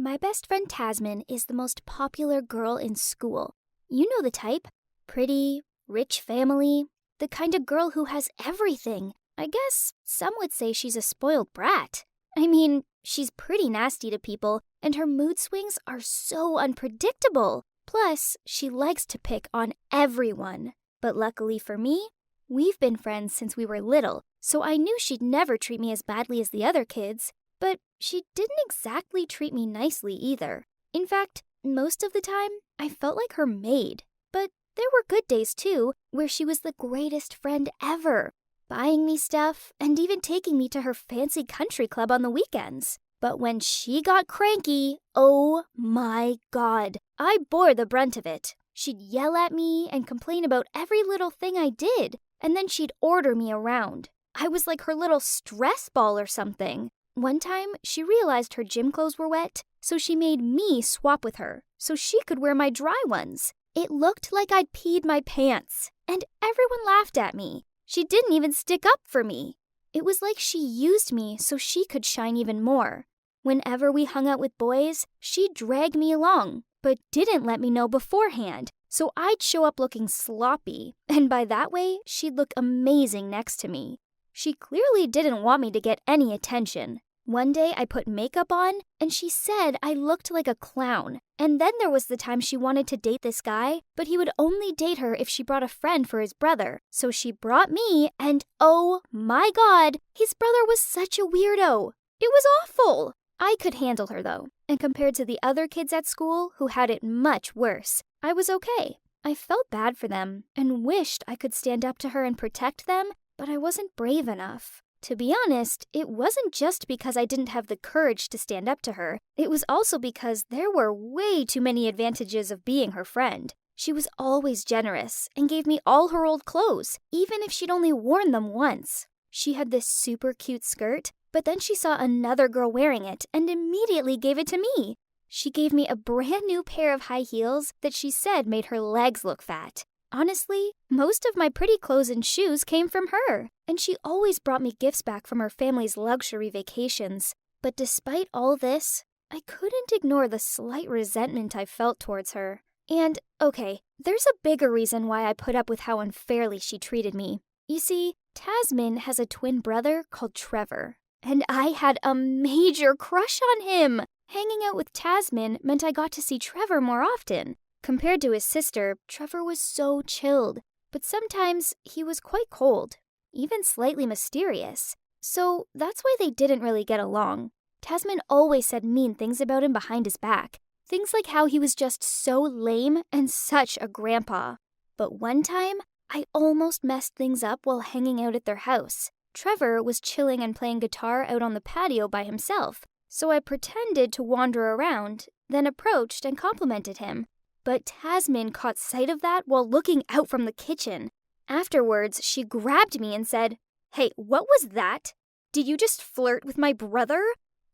My best friend Tasmin is the most popular girl in school. You know the type. Pretty, rich family, the kind of girl who has everything. I guess some would say she's a spoiled brat. I mean, she's pretty nasty to people, and her mood swings are so unpredictable. Plus, she likes to pick on everyone. But luckily for me, we've been friends since we were little, so I knew she'd never treat me as badly as the other kids. But she didn't exactly treat me nicely either. In fact, most of the time, I felt like her maid. But there were good days too, where she was the greatest friend ever, buying me stuff and even taking me to her fancy country club on the weekends. But when she got cranky, oh my God, I bore the brunt of it. She'd yell at me and complain about every little thing I did, and then she'd order me around. I was like her little stress ball or something. One time, she realized her gym clothes were wet, so she made me swap with her so she could wear my dry ones. It looked like I'd peed my pants, and everyone laughed at me. She didn't even stick up for me. It was like she used me so she could shine even more. Whenever we hung out with boys, she'd drag me along, but didn't let me know beforehand, so I'd show up looking sloppy, and by that way, she'd look amazing next to me. She clearly didn't want me to get any attention. One day I put makeup on, and she said I looked like a clown. And then there was the time she wanted to date this guy, but he would only date her if she brought a friend for his brother. So she brought me, and oh my God, his brother was such a weirdo. It was awful. I could handle her though, and compared to the other kids at school who had it much worse, I was okay. I felt bad for them and wished I could stand up to her and protect them, but I wasn't brave enough. To be honest, it wasn't just because I didn't have the courage to stand up to her. It was also because there were way too many advantages of being her friend. She was always generous and gave me all her old clothes, even if she'd only worn them once. She had this super cute skirt, but then she saw another girl wearing it and immediately gave it to me. She gave me a brand new pair of high heels that she said made her legs look fat. Honestly, most of my pretty clothes and shoes came from her, and she always brought me gifts back from her family's luxury vacations. But despite all this, I couldn't ignore the slight resentment I felt towards her. And, okay, there's a bigger reason why I put up with how unfairly she treated me. You see, Tasmin has a twin brother called Trevor, and I had a major crush on him. Hanging out with Tasmin meant I got to see Trevor more often. Compared to his sister, Trevor was so chilled, but sometimes he was quite cold, even slightly mysterious. So that's why they didn't really get along. Tasmin always said mean things about him behind his back. Things like how he was just so lame and such a grandpa. But one time, I almost messed things up while hanging out at their house. Trevor was chilling and playing guitar out on the patio by himself, so I pretended to wander around, then approached and complimented him. But Tasmin caught sight of that while looking out from the kitchen. Afterwards, she grabbed me and said, "Hey, what was that? Did you just flirt with my brother?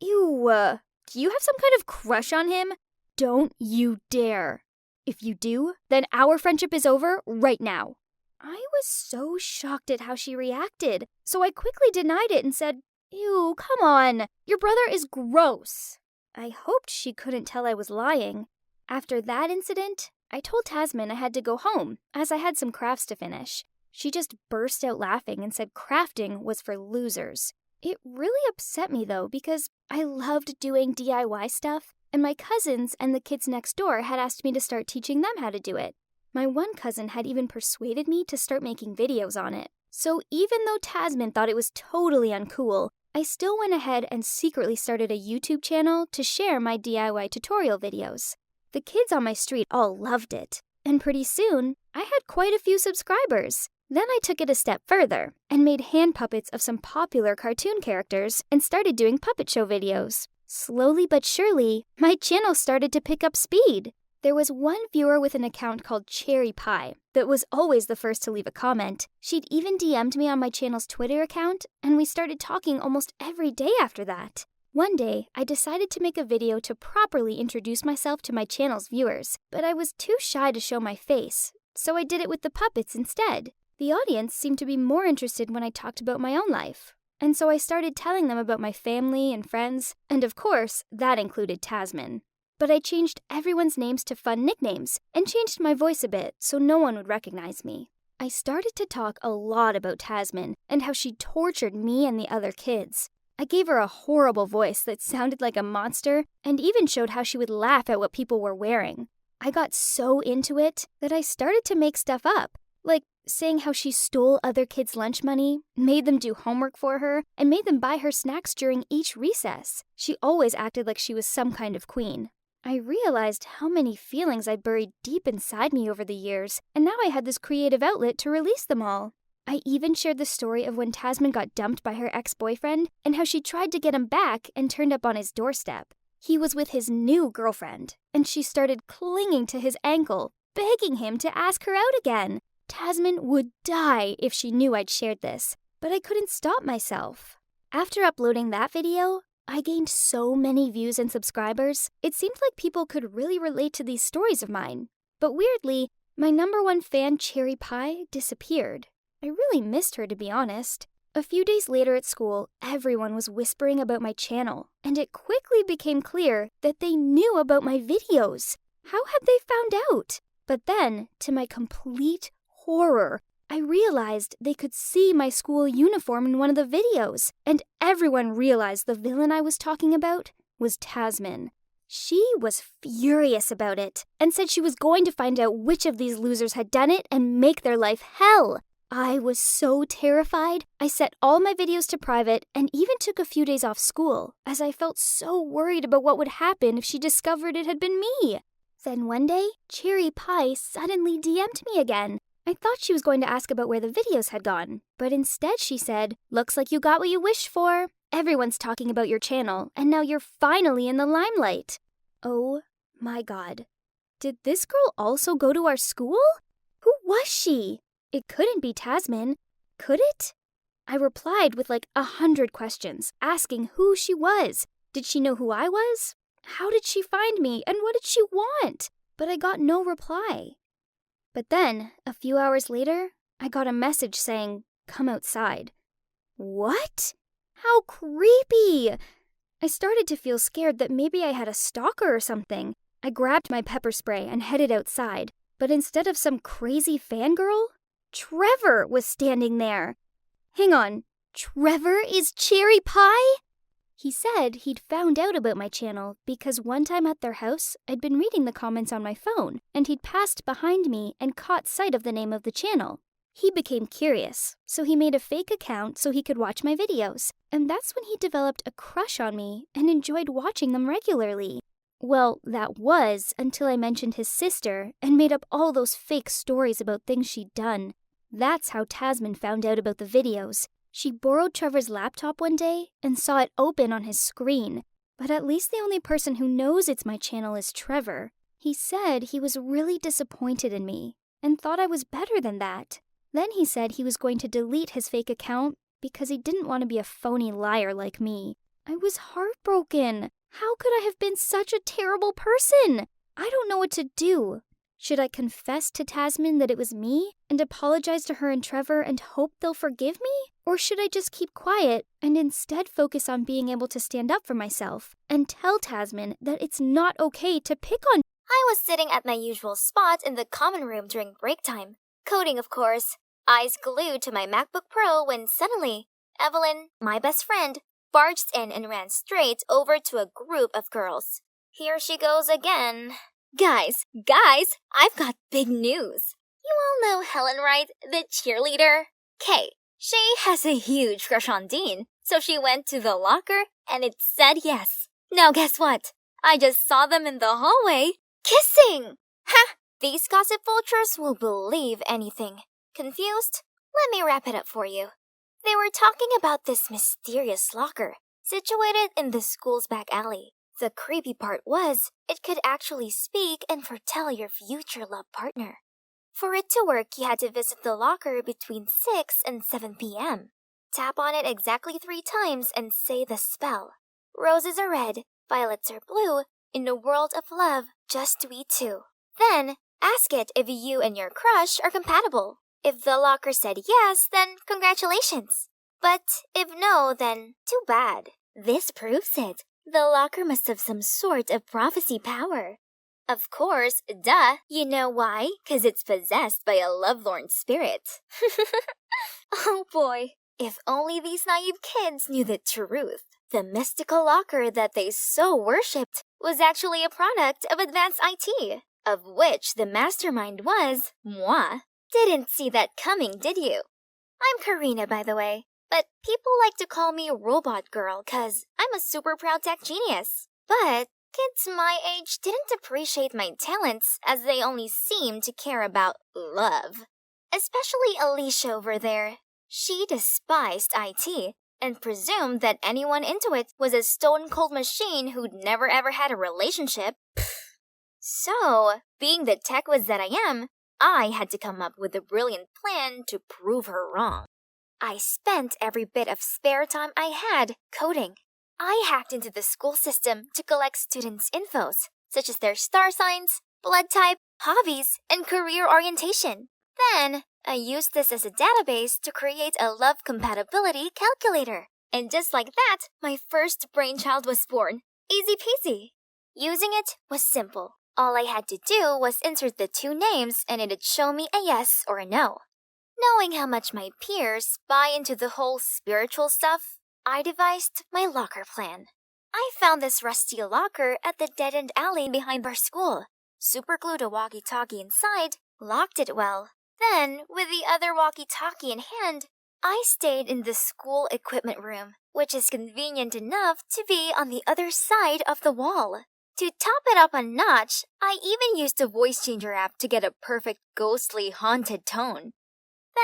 Ew, do you have some kind of crush on him? Don't you dare. If you do, then our friendship is over right now." I was so shocked at how she reacted, so I quickly denied it and said, "Ew, come on, your brother is gross." I hoped she couldn't tell I was lying. After that incident, I told Tasmin I had to go home, as I had some crafts to finish. She just burst out laughing and said crafting was for losers. It really upset me though, because I loved doing DIY stuff, and my cousins and the kids next door had asked me to start teaching them how to do it. My one cousin had even persuaded me to start making videos on it. So even though Tasmin thought it was totally uncool, I still went ahead and secretly started a YouTube channel to share my DIY tutorial videos. The kids on my street all loved it, and pretty soon, I had quite a few subscribers. Then I took it a step further and made hand puppets of some popular cartoon characters and started doing puppet show videos. Slowly but surely, my channel started to pick up speed. There was one viewer with an account called Cherry Pie that was always the first to leave a comment. She'd even DM'd me on my channel's Twitter account, and we started talking almost every day after that. One day, I decided to make a video to properly introduce myself to my channel's viewers, but I was too shy to show my face, so I did it with the puppets instead. The audience seemed to be more interested when I talked about my own life. and so I started telling them about my family and friends, and of course, that included Tasman. But I changed everyone's names to fun nicknames and changed my voice a bit so no one would recognize me. I started to talk a lot about Tasman and how she tortured me and the other kids. I gave her a horrible voice that sounded like a monster and even showed how she would laugh at what people were wearing. I got so into it that I started to make stuff up, like saying how she stole other kids' lunch money, made them do homework for her, and made them buy her snacks during each recess. She always acted like she was some kind of queen. I realized how many feelings I'd buried deep inside me over the years, and now I had this creative outlet to release them all. I even shared the story of when Tasman got dumped by her ex-boyfriend and how she tried to get him back and turned up on his doorstep. He was with his new girlfriend, and she started clinging to his ankle, begging him to ask her out again. Tasman would die if she knew I'd shared this, but I couldn't stop myself. After uploading that video, I gained so many views and subscribers, it seemed like people could really relate to these stories of mine. But weirdly, my #1 fan, Cherry Pie, disappeared. I really missed her, to be honest. A few days later at school, everyone was whispering about my channel, and it quickly became clear that they knew about my videos. How had they found out? But then, to my complete horror, I realized they could see my school uniform in one of the videos, and everyone realized the villain I was talking about was Tasman. She was furious about it, and said she was going to find out which of these losers had done it and make their life hell. I was so terrified, I set all my videos to private and even took a few days off school, as I felt so worried about what would happen if she discovered it had been me. Then one day, Cherry Pie suddenly DM'd me again. I thought she was going to ask about where the videos had gone, but instead she said, "Looks like you got what you wished for. Everyone's talking about your channel, and now you're finally in the limelight." Oh my god. Did this girl also go to our school? Who was she? It couldn't be Tasman, could it? I replied with like 100 questions, asking who she was. Did she know who I was? How did she find me, and what did she want? But I got no reply. But then, a few hours later, I got a message saying, "Come outside." What? How creepy! I started to feel scared that maybe I had a stalker or something. I grabbed my pepper spray and headed outside, but instead of some crazy fangirl, Trevor was standing there. Hang on, Trevor is Cherry Pie? He said he'd found out about my channel because one time at their house, I'd been reading the comments on my phone, and he'd passed behind me and caught sight of the name of the channel. He became curious, so he made a fake account so he could watch my videos, and that's when he developed a crush on me and enjoyed watching them regularly. Well, that was until I mentioned his sister and made up all those fake stories about things she'd done. That's how Tasman found out about the videos. She borrowed Trevor's laptop one day and saw it open on his screen. But at least the only person who knows it's my channel is Trevor. He said he was really disappointed in me and thought I was better than that. Then he said he was going to delete his fake account because he didn't want to be a phony liar like me. I was heartbroken. How could I have been such a terrible person? I don't know what to do. Should I confess to Tasman that it was me and apologize to her and Trevor and hope they'll forgive me? Or should I just keep quiet and instead focus on being able to stand up for myself and tell Tasman that it's not okay to pick on? I was sitting at my usual spot in the common room during break time, coding of course, eyes glued to my MacBook Pro when suddenly, Evelyn, my best friend, barged in and ran straight over to a group of girls. Here she goes again. Guys, I've got big news. You all know Helen, right? The cheerleader? Kay, she has a huge crush on Dean, so she went to the locker and it said yes. Now guess what? I just saw them in the hallway, kissing! Ha! These gossip vultures will believe anything. Confused? Let me wrap it up for you. They were talking about this mysterious locker, situated in the school's back alley. The creepy part was, it could actually speak and foretell your future love partner. For it to work, you had to visit the locker between 6 and 7 p.m. Tap on it exactly 3 times and say the spell. Roses are red, violets are blue, in a world of love, just we two. Then, ask it if you and your crush are compatible. If the locker said yes, then congratulations. But if no, then too bad. This proves it. The locker must have some sort of prophecy power. Of course, duh. You know why? 'Cause it's possessed by a lovelorn spirit. Oh boy. If only these naive kids knew the truth. The mystical locker that they so worshipped was actually a product of advanced IT, of which the mastermind was moi. Didn't see that coming, did you? I'm Karina, by the way, but people like to call me Robot Girl 'cause I'm a super proud tech genius. But kids my age didn't appreciate my talents as they only seemed to care about love. Especially Alicia over there. She despised IT and presumed that anyone into it was a stone-cold machine who'd never ever had a relationship. So, being the tech whiz that I am, I had to come up with a brilliant plan to prove her wrong. I spent every bit of spare time I had coding. I hacked into the school system to collect students' infos, such as their star signs, blood type, hobbies, and career orientation. Then, I used this as a database to create a love compatibility calculator. And just like that, my first brainchild was born. Easy peasy. Using it was simple. All I had to do was insert the two names and it'd show me a yes or a no. Knowing how much my peers buy into the whole spiritual stuff, I devised my locker plan. I found this rusty locker at the dead-end alley behind our school, superglued a walkie-talkie inside, locked it well. Then, with the other walkie-talkie in hand, I stayed in the school equipment room, which is convenient enough to be on the other side of the wall. To top it up a notch, I even used a voice changer app to get a perfect ghostly haunted tone.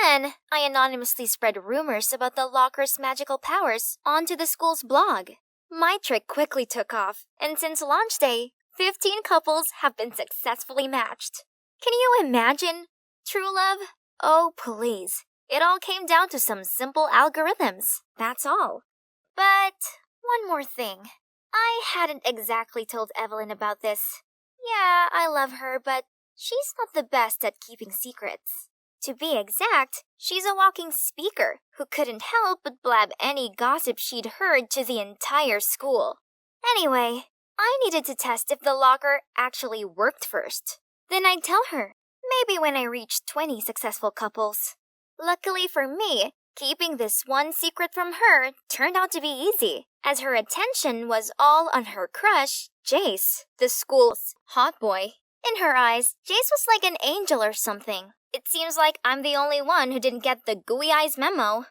Then, I anonymously spread rumors about the locker's magical powers onto the school's blog. My trick quickly took off, and since launch day, 15 couples have been successfully matched. Can you imagine? True love? Oh, please. It all came down to some simple algorithms, that's all. But one more thing. I hadn't exactly told Evelyn about this. Yeah, I love her, but she's not the best at keeping secrets. To be exact, she's a walking speaker who couldn't help but blab any gossip she'd heard to the entire school. Anyway, I needed to test if the locker actually worked first. Then I'd tell her, maybe when I reached 20 successful couples. Luckily for me, keeping this one secret from her turned out to be easy, as her attention was all on her crush, Jace, the school's hot boy. In her eyes, Jace was like an angel or something. It seems like I'm the only one who didn't get the gooey eyes memo.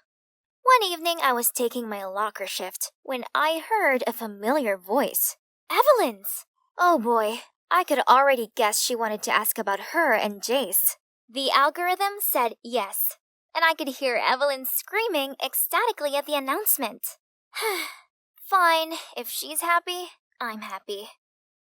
One evening, I was taking my locker shift when I heard a familiar voice. Evelyn's! Oh boy, I could already guess she wanted to ask about her and Jace. The algorithm said yes, and I could hear Evelyn screaming ecstatically at the announcement. Fine, if she's happy, I'm happy.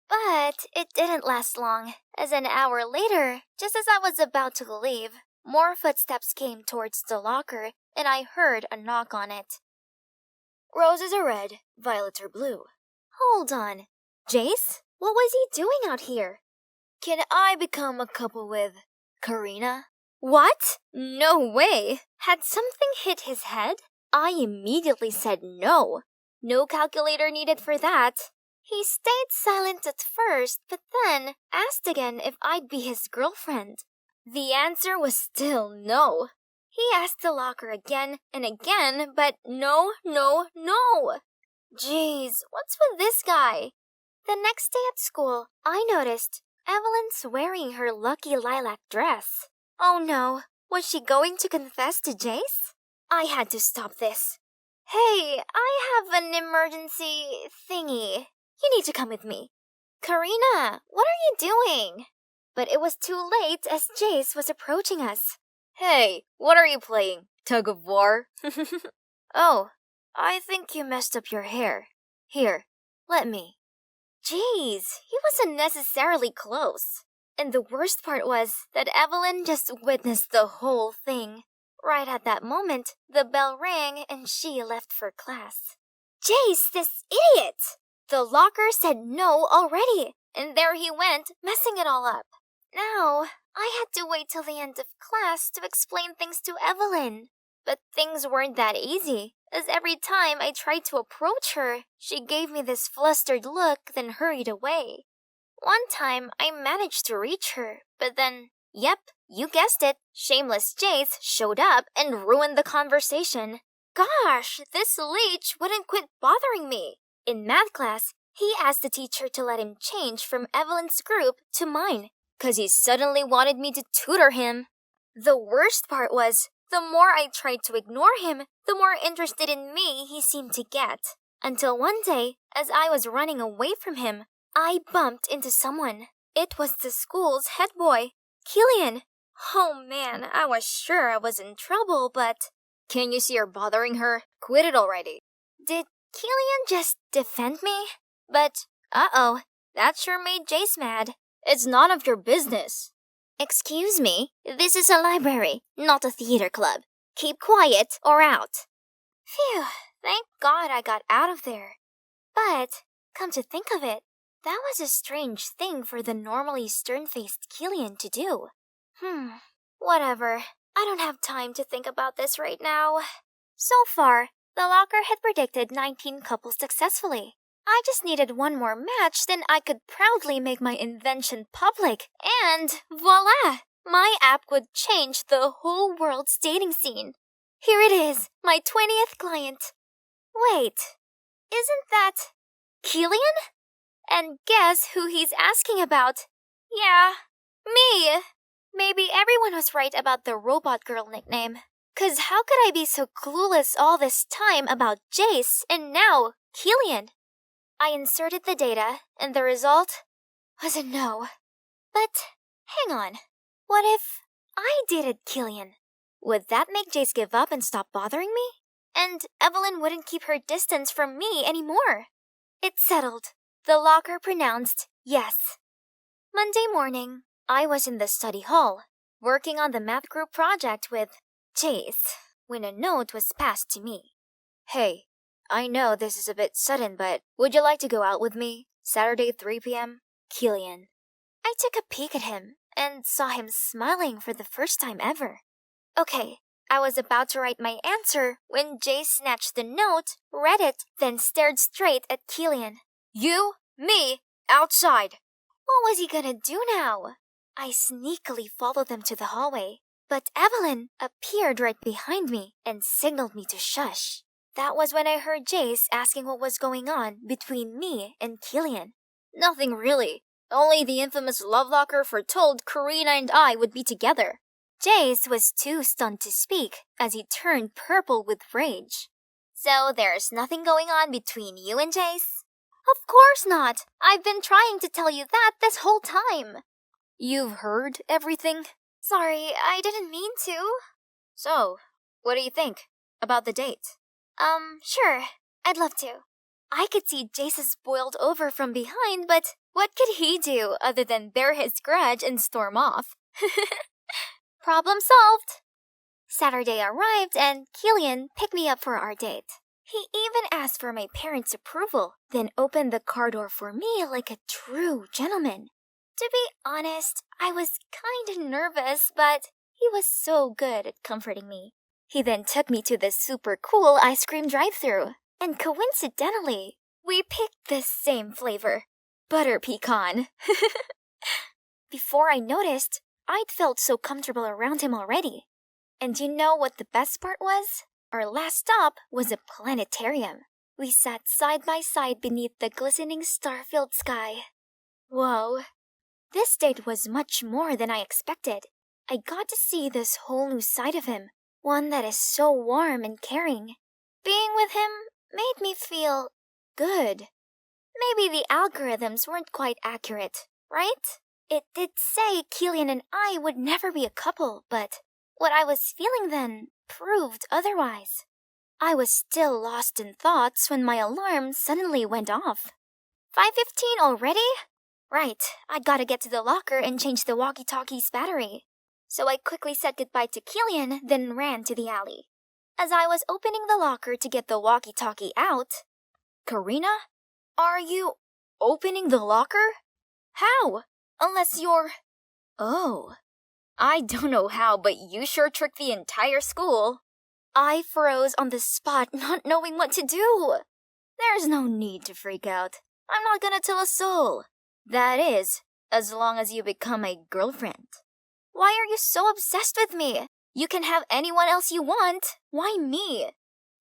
But it didn't last long, as an hour later, just as I was about to leave, more footsteps came towards the locker, and I heard a knock on it. Roses are red, violets are blue. Hold on. Jace? What was he doing out here? Can I become a couple with Karina? What? No way! Had something hit his head? I immediately said no. No calculator needed for that. He stayed silent at first, but then asked again if I'd be his girlfriend. The answer was still no. He asked the locker again and again, but no. Jeez, what's with this guy? The next day at school, I noticed Evelyn's wearing her lucky lilac dress. Oh no, was she going to confess to Jace? I had to stop this. Hey, I have an emergency thingy. You need to come with me. Karina, what are you doing? But it was too late as Jace was approaching us. Hey, what are you playing? Tug of war? Oh, I think you messed up your hair. Here, let me. Jeez, he was unnecessarily close. And the worst part was that Evelyn just witnessed the whole thing. Right at that moment, the bell rang and she left for class. Jace, this idiot! The locker said no already, and there he went, messing it all up. Now, I had to wait till the end of class to explain things to Evelyn. But things weren't that easy, as every time I tried to approach her, she gave me this flustered look, then hurried away. One time, I managed to reach her, but then, yep, you guessed it, shameless Jace showed up and ruined the conversation. Gosh, this leech wouldn't quit bothering me. In math class, he asked the teacher to let him change from Evelyn's group to mine, 'cause he suddenly wanted me to tutor him. The worst part was, the more I tried to ignore him, the more interested in me he seemed to get. Until one day, as I was running away from him, I bumped into someone. It was the school's head boy, Killian. Oh man, I was sure I was in trouble, but... Can you see her bothering her? Quit it already. Did Killian just defend me? But, uh-oh, that sure made Jace mad. It's none of your business. Excuse me, this is a library, not a theater club. Keep quiet or out. Phew, thank God I got out of there. But, come to think of it, that was a strange thing for the normally stern-faced Killian to do. Whatever. I don't have time to think about this right now. So far, the locker had predicted 19 couples successfully. I just needed one more match, then I could proudly make my invention public, and voila! My app would change the whole world's dating scene. Here it is, my 20th client. Wait, isn't that Killian? And guess who he's asking about? Yeah, me! Maybe everyone was right about the robot girl nickname. 'Cause how could I be so clueless all this time about Jace and now Killian? I inserted the data, and the result was a no. But hang on, what if I dated Killian? Would that make Jace give up and stop bothering me? And Evelyn wouldn't keep her distance from me anymore. It's settled. The locker pronounced yes. Monday morning, I was in the study hall, working on the math group project with Jace, when a note was passed to me. Hey, I know this is a bit sudden, but would you like to go out with me? Saturday 3 p.m.? Killian. I took a peek at him and saw him smiling for the first time ever. Okay, I was about to write my answer when Jace snatched the note, read it, then stared straight at Killian. You? Me? Outside. What was he gonna do now? I sneakily followed them to the hallway, but Evelyn appeared right behind me and signaled me to shush. That was when I heard Jace asking what was going on between me and Killian. Nothing really. Only the infamous love locker foretold Karina and I would be together. Jace was too stunned to speak as he turned purple with rage. So there's nothing going on between you and Jace? Of course not. I've been trying to tell you that this whole time. You've heard everything? Sorry, I didn't mean to. So, what do you think about the date? Sure. I'd love to. I could see Jace's boiled over from behind, but what could he do other than bear his grudge and storm off? Problem solved. Saturday arrived and Killian picked me up for our date. He even asked for my parents' approval, then opened the car door for me like a true gentleman. To be honest, I was kind of nervous, but he was so good at comforting me. He then took me to the super cool ice cream drive-thru, and coincidentally, we picked the same flavor, butter pecan. Before I noticed, I'd felt so comfortable around him already. And you know what the best part was? Our last stop was a planetarium. We sat side by side beneath the glistening star-filled sky. Whoa. This date was much more than I expected. I got to see this whole new side of him, one that is so warm and caring. Being with him made me feel good. Maybe the algorithms weren't quite accurate, right? It did say Killian and I would never be a couple, but what I was feeling then proved otherwise. I was still lost in thoughts when my alarm suddenly went off. 5:15 already? Right, I gotta get to the locker and change the walkie-talkie's battery. So I quickly said goodbye to Killian, then ran to the alley. As I was opening the locker to get the walkie-talkie out... Karina? Are you opening the locker? How? Unless you're... Oh. I don't know how, but you sure tricked the entire school. I froze on the spot, not knowing what to do. There's no need to freak out. I'm not gonna tell a soul. That is, as long as you become my girlfriend. Why are you so obsessed with me? You can have anyone else you want. Why me?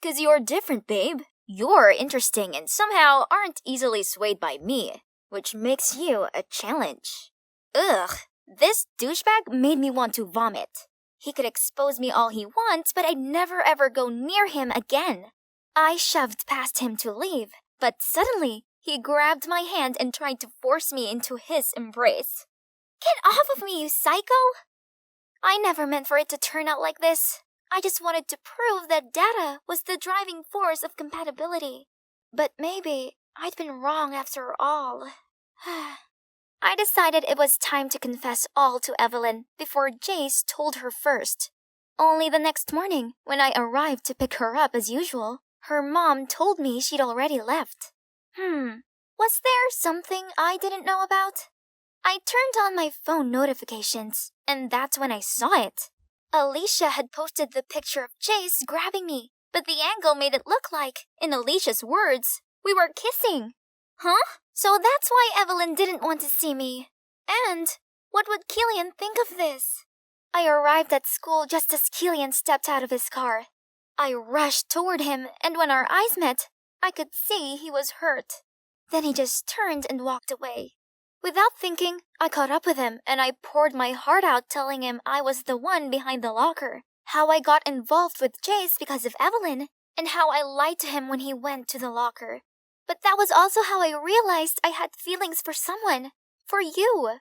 'Cause you're different, babe. You're interesting and somehow aren't easily swayed by me, which makes you a challenge. Ugh, this douchebag made me want to vomit. He could expose me all he wants, but I'd never ever go near him again. I shoved past him to leave, but suddenly he grabbed my hand and tried to force me into his embrace. Get off of me, you psycho! I never meant for it to turn out like this. I just wanted to prove that data was the driving force of compatibility. But maybe I'd been wrong after all. I decided it was time to confess all to Evelyn before Jace told her first. Only the next morning, when I arrived to pick her up as usual, her mom told me she'd already left. Was there something I didn't know about? I turned on my phone notifications, and that's when I saw it. Alicia had posted the picture of Jace grabbing me, but the angle made it look like, in Alicia's words, we were kissing. Huh? So that's why Evelyn didn't want to see me. And what would Killian think of this? I arrived at school just as Killian stepped out of his car. I rushed toward him, and when our eyes met, I could see he was hurt. Then he just turned and walked away. Without thinking, I caught up with him and I poured my heart out telling him I was the one behind the locker, how I got involved with Jace because of Evelyn, and how I lied to him when he went to the locker. But that was also how I realized I had feelings for someone. For you.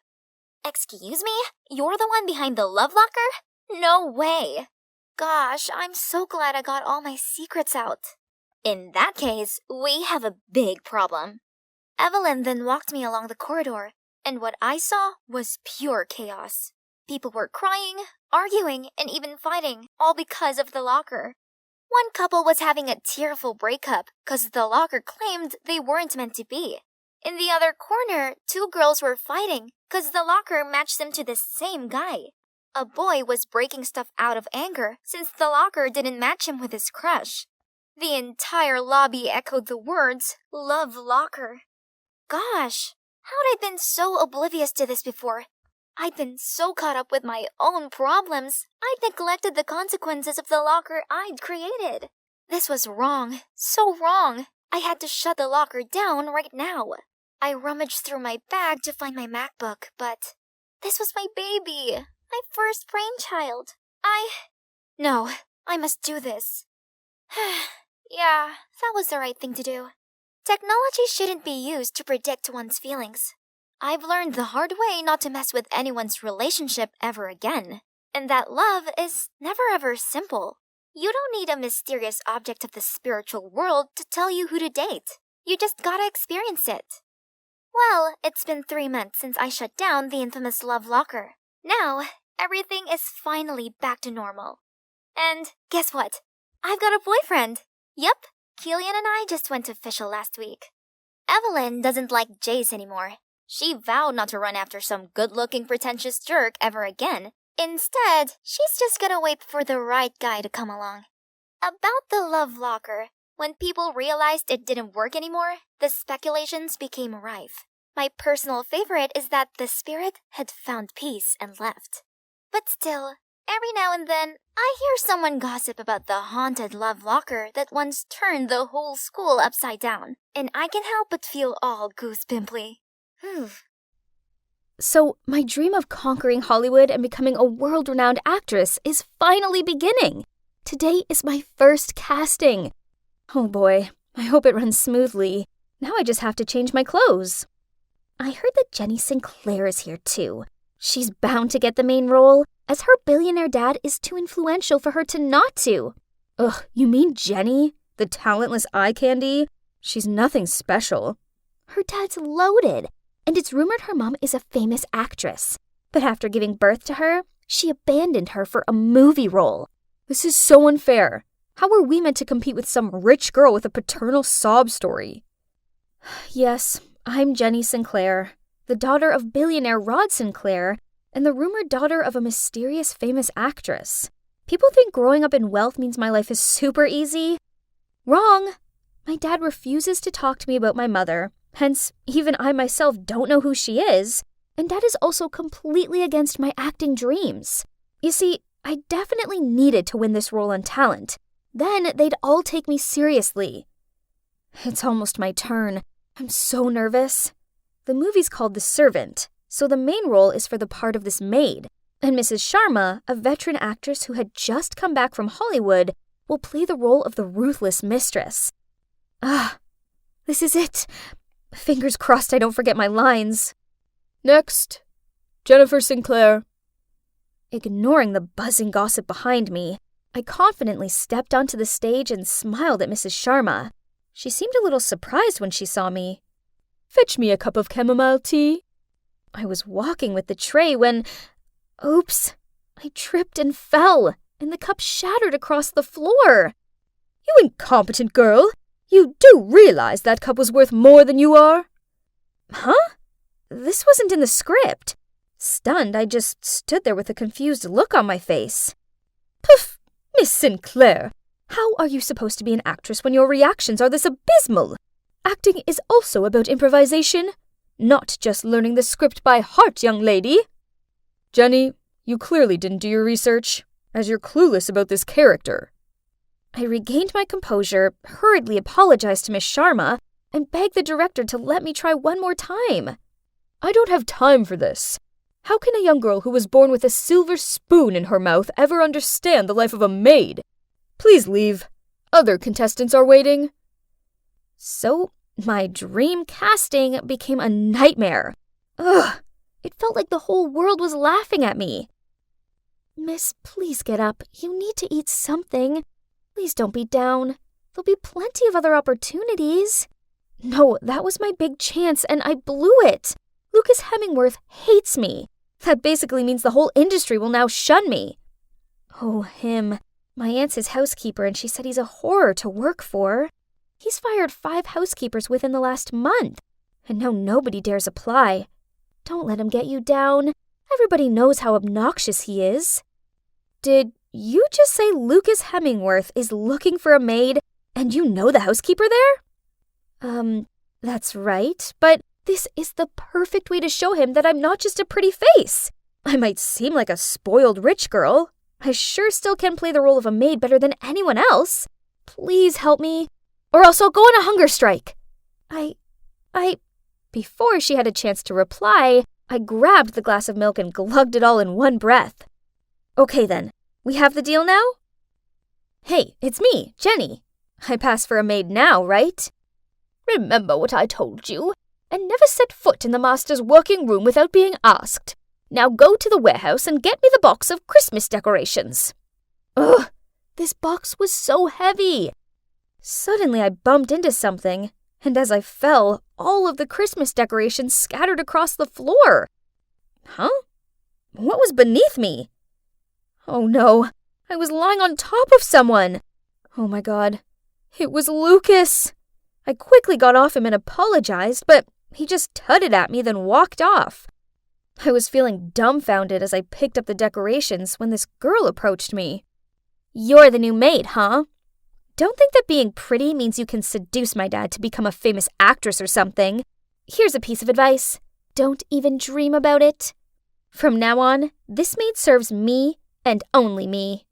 Excuse me? You're the one behind the love locker? No way. Gosh, I'm so glad I got all my secrets out. In that case, we have a big problem. Evelyn then walked me along the corridor, and what I saw was pure chaos. People were crying, arguing, and even fighting, all because of the locker. One couple was having a tearful breakup because the locker claimed they weren't meant to be. In the other corner, two girls were fighting because the locker matched them to the same guy. A boy was breaking stuff out of anger since the locker didn't match him with his crush. The entire lobby echoed the words, "Love Locker." Gosh, how'd I been so oblivious to this before? I'd been so caught up with my own problems, I'd neglected the consequences of the locker I'd created. This was wrong, so wrong. I had to shut the locker down right now. I rummaged through my bag to find my MacBook, but this was my baby, my first brainchild. No, I must do this. Yeah, that was the right thing to do. Technology shouldn't be used to predict one's feelings. I've learned the hard way not to mess with anyone's relationship ever again, and that love is never ever simple. You don't need a mysterious object of the spiritual world to tell you who to date. You just gotta experience it. Well, it's been 3 months since I shut down the infamous love locker. Now, everything is finally back to normal. And guess what? I've got a boyfriend. Yep. Killian and I just went official last week. Evelyn doesn't like Jace anymore. She vowed not to run after some good-looking pretentious jerk ever again. Instead, she's just gonna wait for the right guy to come along. About the love locker, when people realized it didn't work anymore, the speculations became rife. My personal favorite is that the spirit had found peace and left. But still, every now and then, I hear someone gossip about the haunted love locker that once turned the whole school upside down, and I can help but feel all goosepimply. So, my dream of conquering Hollywood and becoming a world-renowned actress is finally beginning. Today is my first casting. Oh boy, I hope it runs smoothly. Now I just have to change my clothes. I heard that Jenny Sinclair is here too. She's bound to get the main role, as her billionaire dad is too influential for her to not to. Ugh, you mean Jenny? The talentless eye candy? She's nothing special. Her dad's loaded, and it's rumored her mom is a famous actress. But after giving birth to her, she abandoned her for a movie role. This is so unfair. How are we meant to compete with some rich girl with a paternal sob story? Yes, I'm Jenny Sinclair, the daughter of billionaire Rod Sinclair, and the rumored daughter of a mysterious famous actress. People think growing up in wealth means my life is super easy. Wrong. My dad refuses to talk to me about my mother, hence, even I myself don't know who she is, and Dad is also completely against my acting dreams. You see, I definitely needed to win this role on talent. Then they'd all take me seriously. It's almost my turn. I'm so nervous. The movie's called The Servant, so the main role is for the part of this maid, and Mrs. Sharma, a veteran actress who had just come back from Hollywood, will play the role of the ruthless mistress. This is it. Fingers crossed I don't forget my lines. Next, Jennifer Sinclair. Ignoring the buzzing gossip behind me, I confidently stepped onto the stage and smiled at Mrs. Sharma. She seemed a little surprised when she saw me. Fetch me a cup of chamomile tea. I was walking with the tray when... Oops! I tripped and fell, and the cup shattered across the floor. You incompetent girl! You do realize that cup was worth more than you are? Huh? This wasn't in the script. Stunned, I just stood there with a confused look on my face. Poof! Miss Sinclair, how are you supposed to be an actress when your reactions are this abysmal? Acting is also about improvisation, not just learning the script by heart, young lady. Jenny, you clearly didn't do your research, as you're clueless about this character. I regained my composure, hurriedly apologized to Miss Sharma, and begged the director to let me try one more time. I don't have time for this. How can a young girl who was born with a silver spoon in her mouth ever understand the life of a maid? Please leave. Other contestants are waiting. So, my dream casting became a nightmare. Ugh! It felt like the whole world was laughing at me. Miss, please get up. You need to eat something. Please don't be down. There'll be plenty of other opportunities. No, that was my big chance, and I blew it. Lucas Hemingworth hates me. That basically means the whole industry will now shun me. Oh, him. My aunt's his housekeeper, and she said he's a horror to work for. He's fired 5 housekeepers within the last month, and now nobody dares apply. Don't let him get you down. Everybody knows how obnoxious he is. Did you just say Lucas Hemingworth is looking for a maid, and you know the housekeeper there? That's right, but this is the perfect way to show him that I'm not just a pretty face. I might seem like a spoiled rich girl. I sure still can play the role of a maid better than anyone else. Please help me, or else I'll go on a hunger strike. Before she had a chance to reply, I grabbed the glass of milk and glugged it all in one breath. Okay then, we have the deal now? Hey, it's me, Jenny. I pass for a maid now, right? Remember what I told you, and never set foot in the master's working room without being asked. Now go to the warehouse and get me the box of Christmas decorations. Ugh, this box was so heavy. Suddenly I bumped into something, and as I fell, all of the Christmas decorations scattered across the floor. Huh? What was beneath me? Oh no, I was lying on top of someone. Oh my God, it was Lucas. I quickly got off him and apologized, but he just tutted at me, then walked off. I was feeling dumbfounded as I picked up the decorations when this girl approached me. You're the new maid, huh? Don't think that being pretty means you can seduce my dad to become a famous actress or something. Here's a piece of advice. Don't even dream about it. From now on, this maid serves me and only me.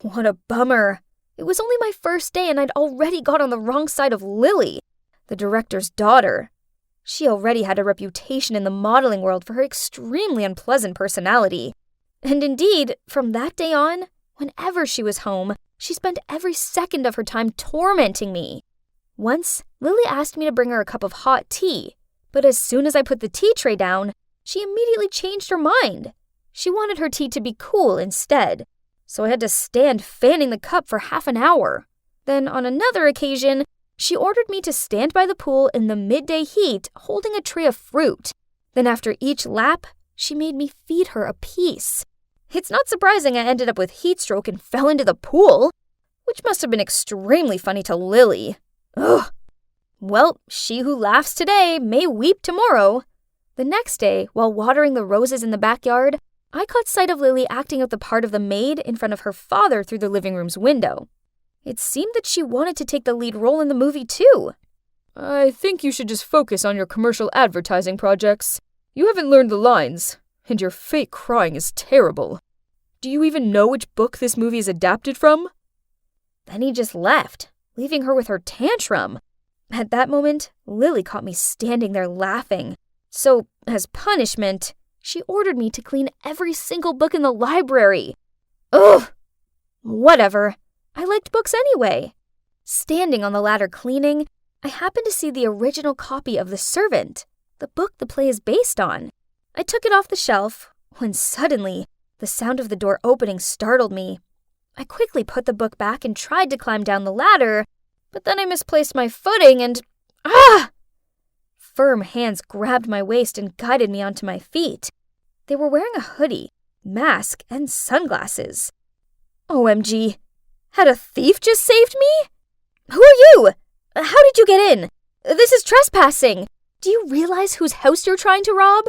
What a bummer. It was only my first day and I'd already got on the wrong side of Lily, the director's daughter. She already had a reputation in the modeling world for her extremely unpleasant personality. And indeed, from that day on, whenever she was home, she spent every second of her time tormenting me. Once, Lily asked me to bring her a cup of hot tea, but as soon as I put the tea tray down, she immediately changed her mind. She wanted her tea to be cool instead, so I had to stand fanning the cup for half an hour. Then, on another occasion, she ordered me to stand by the pool in the midday heat holding a tray of fruit. Then after each lap, she made me feed her a piece. It's not surprising I ended up with heat stroke and fell into the pool, which must have been extremely funny to Lily. Ugh. Well, she who laughs today may weep tomorrow. The next day, while watering the roses in the backyard, I caught sight of Lily acting out the part of the maid in front of her father through the living room's window. It seemed that she wanted to take the lead role in the movie too. I think you should just focus on your commercial advertising projects. You haven't learned the lines, and your fake crying is terrible. Do you even know which book this movie is adapted from? Then he just left, leaving her with her tantrum. At that moment, Lily caught me standing there laughing. So, as punishment, she ordered me to clean every single book in the library. Ugh! Whatever. I liked books anyway. Standing on the ladder cleaning, I happened to see the original copy of The Servant, the book the play is based on. I took it off the shelf, when suddenly, the sound of the door opening startled me. I quickly put the book back and tried to climb down the ladder, but then I misplaced my footing and... Ah! Firm hands grabbed my waist and guided me onto my feet. They were wearing a hoodie, mask, and sunglasses. OMG! Had a thief just saved me? Who are you? How did you get in? This is trespassing. Do you realize whose house you're trying to rob?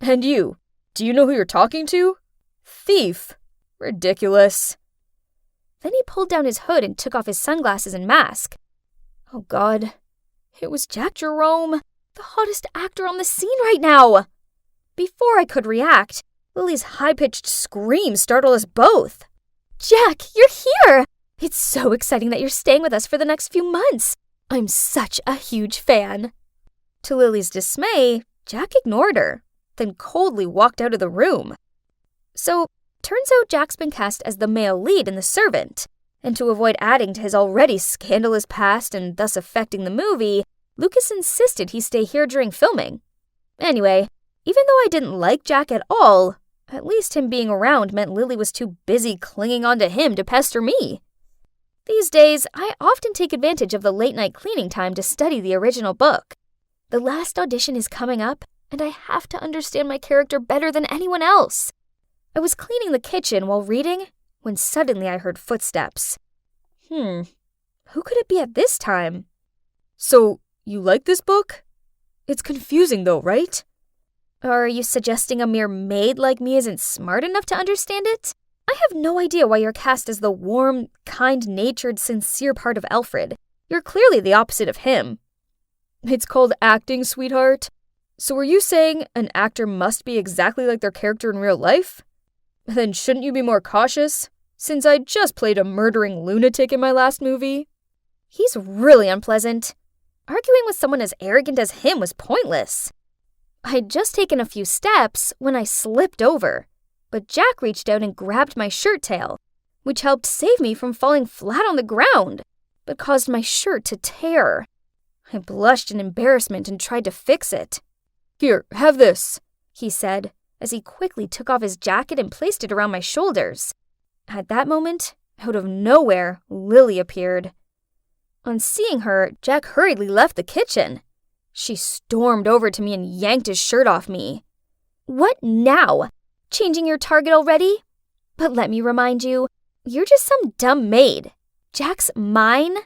And you, do you know who you're talking to? Thief. Ridiculous. Then he pulled down his hood and took off his sunglasses and mask. Oh God, it was Jack Jerome, the hottest actor on the scene right now. Before I could react, Lily's high-pitched scream startled us both. Jack, you're here! It's so exciting that you're staying with us for the next few months. I'm such a huge fan. To Lily's dismay, Jack ignored her, then coldly walked out of the room. So, turns out Jack's been cast as the male lead in The Servant, and to avoid adding to his already scandalous past and thus affecting the movie, Lucas insisted he stay here during filming. Anyway, even though I didn't like Jack at all, at least him being around meant Lily was too busy clinging on to him to pester me. These days, I often take advantage of the late-night cleaning time to study the original book. The last audition is coming up, and I have to understand my character better than anyone else. I was cleaning the kitchen while reading when suddenly I heard footsteps. Who could it be at this time? So, you like this book? It's confusing though, right? Are you suggesting a mere maid like me isn't smart enough to understand it? I have no idea why you're cast as the warm, kind-natured, sincere part of Alfred. You're clearly the opposite of him. It's called acting, sweetheart. So are you saying an actor must be exactly like their character in real life? Then shouldn't you be more cautious, since I just played a murdering lunatic in my last movie? He's really unpleasant. Arguing with someone as arrogant as him was pointless. I'd just taken a few steps when I slipped over, but Jack reached out and grabbed my shirt tail, which helped save me from falling flat on the ground, but caused my shirt to tear. I blushed in embarrassment and tried to fix it. Here, have this, he said, as he quickly took off his jacket and placed it around my shoulders. At that moment, out of nowhere, Lily appeared. On seeing her, Jack hurriedly left the kitchen. She stormed over to me and yanked his shirt off me. What now? Changing your target already? But let me remind you, you're just some dumb maid. Jack's mine?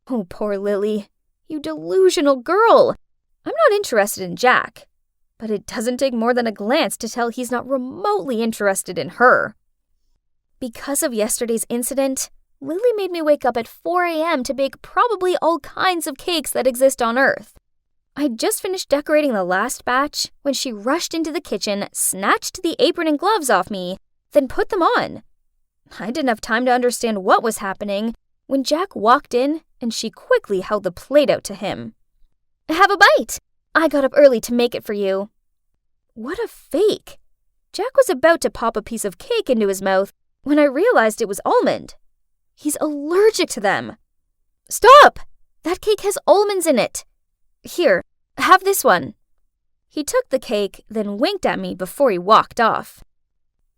Oh, poor Lily. You delusional girl. I'm not interested in Jack, but it doesn't take more than a glance to tell he's not remotely interested in her. Because of yesterday's incident, Lily made me wake up at 4 a.m. to bake probably all kinds of cakes that exist on Earth. I'd just finished decorating the last batch when she rushed into the kitchen, snatched the apron and gloves off me, then put them on. I didn't have time to understand what was happening when Jack walked in and she quickly held the plate out to him. Have a bite! I got up early to make it for you. What a fake! Jack was about to pop a piece of cake into his mouth when I realized it was almond. He's allergic to them. Stop! That cake has almonds in it. Here, have this one. He took the cake, then winked at me before he walked off.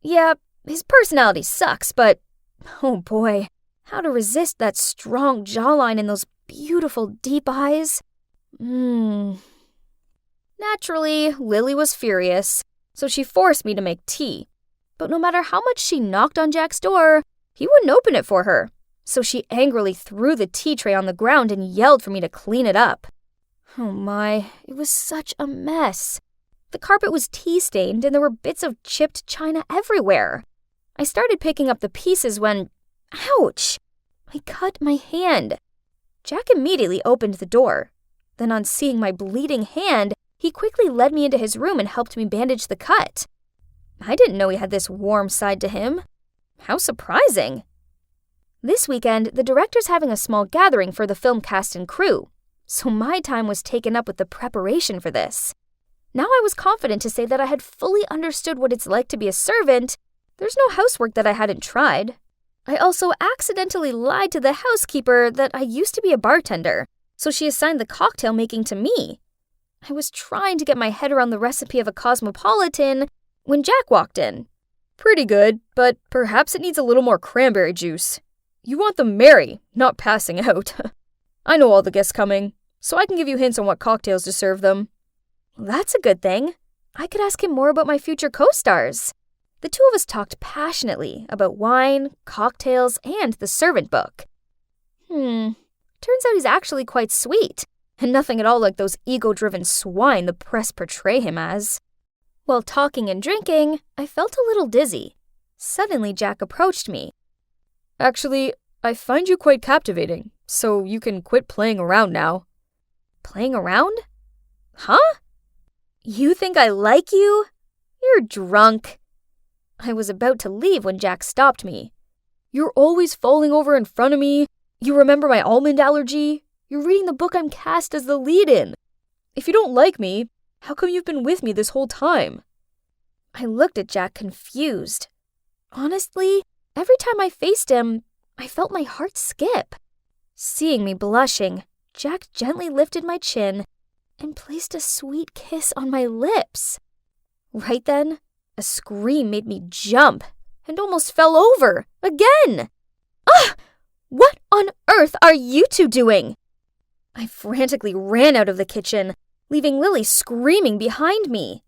Yeah, his personality sucks, but oh boy, how to resist that strong jawline and those beautiful deep eyes? Naturally, Lily was furious, so she forced me to make tea. But no matter how much she knocked on Jack's door, he wouldn't open it for her. So she angrily threw the tea tray on the ground and yelled for me to clean it up. Oh my, it was such a mess. The carpet was tea-stained and there were bits of chipped china everywhere. I started picking up the pieces when, ouch! I cut my hand. Jack immediately opened the door. Then on seeing my bleeding hand, he quickly led me into his room and helped me bandage the cut. I didn't know he had this warm side to him. How surprising! This weekend, the director's having a small gathering for the film cast and crew, so my time was taken up with the preparation for this. Now I was confident to say that I had fully understood what it's like to be a servant. There's no housework that I hadn't tried. I also accidentally lied to the housekeeper that I used to be a bartender, so she assigned the cocktail making to me. I was trying to get my head around the recipe of a cosmopolitan when Jack walked in. Pretty good, but perhaps it needs a little more cranberry juice. You want them merry, not passing out. I know all the guests coming, so I can give you hints on what cocktails to serve them. That's a good thing. I could ask him more about my future co-stars. The two of us talked passionately about wine, cocktails, and the servant book. Turns out he's actually quite sweet, and nothing at all like those ego-driven swine the press portray him as. While talking and drinking, I felt a little dizzy. Suddenly, Jack approached me. Actually, I find you quite captivating, so you can quit playing around now. Playing around? Huh? You think I like you? You're drunk. I was about to leave when Jack stopped me. You're always falling over in front of me. You remember my almond allergy? You're reading the book I'm cast as the lead in. If you don't like me, how come you've been with me this whole time? I looked at Jack confused. Honestly, every time I faced him, I felt my heart skip. Seeing me blushing, Jack gently lifted my chin and placed a sweet kiss on my lips. Right then, a scream made me jump and almost fell over again. Ah! What on earth are you two doing? I frantically ran out of the kitchen, leaving Lily screaming behind me.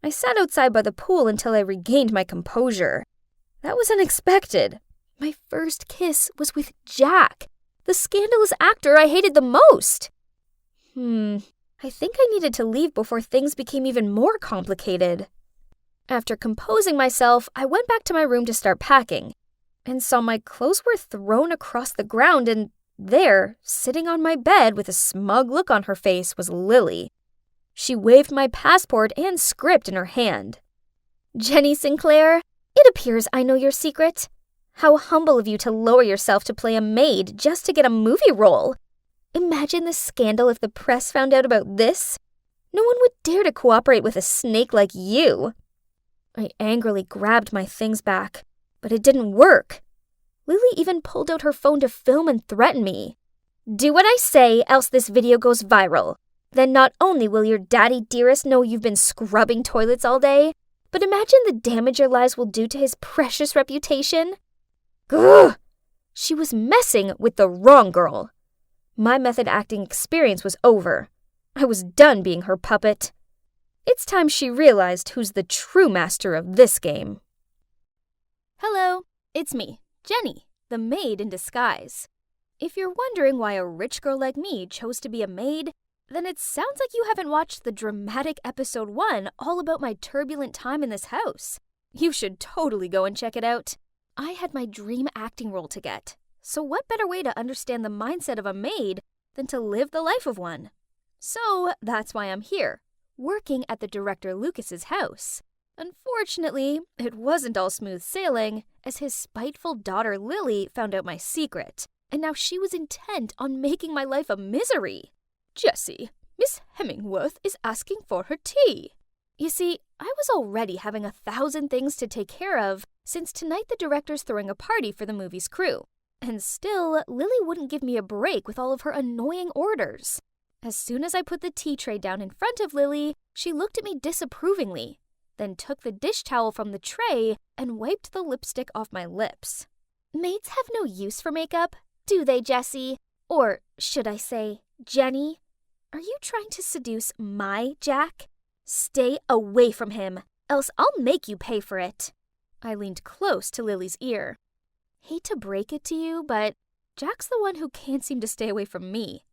I sat outside by the pool until I regained my composure. That was unexpected. My first kiss was with Jack, the scandalous actor I hated the most. I think I needed to leave before things became even more complicated. After composing myself, I went back to my room to start packing, and saw my clothes were thrown across the ground, and there, sitting on my bed with a smug look on her face, was Lily. She waved my passport and script in her hand. Jenny Sinclair, it appears I know your secret. How humble of you to lower yourself to play a maid just to get a movie role. Imagine the scandal if the press found out about this. No one would dare to cooperate with a snake like you. I angrily grabbed my things back, but it didn't work. Lily even pulled out her phone to film and threaten me. Do what I say, else this video goes viral. Then not only will your daddy dearest know you've been scrubbing toilets all day, but imagine the damage your lies will do to his precious reputation. Grr! She was messing with the wrong girl. My method acting experience was over. I was done being her puppet. It's time she realized who's the true master of this game. Hello, it's me, Jenny, the maid in disguise. If you're wondering why a rich girl like me chose to be a maid, then it sounds like you haven't watched the dramatic episode 1 all about my turbulent time in this house. You should totally go and check it out. I had my dream acting role to get, so what better way to understand the mindset of a maid than to live the life of one? So that's why I'm here, working at the director Lucas's house. Unfortunately, it wasn't all smooth sailing, as his spiteful daughter Lily found out my secret, and now she was intent on making my life a misery. Jessie, Miss Hemingworth is asking for her tea. You see, I was already having 1,000 things to take care of, since tonight the director's throwing a party for the movie's crew. And still, Lily wouldn't give me a break with all of her annoying orders. As soon as I put the tea tray down in front of Lily, she looked at me disapprovingly, then took the dish towel from the tray and wiped the lipstick off my lips. Maids have no use for makeup, do they, Jessie? Or should I say, Jenny? Are you trying to seduce my Jack? Stay away from him, else I'll make you pay for it. I leaned close to Lily's ear. Hate to break it to you, but Jack's the one who can't seem to stay away from me.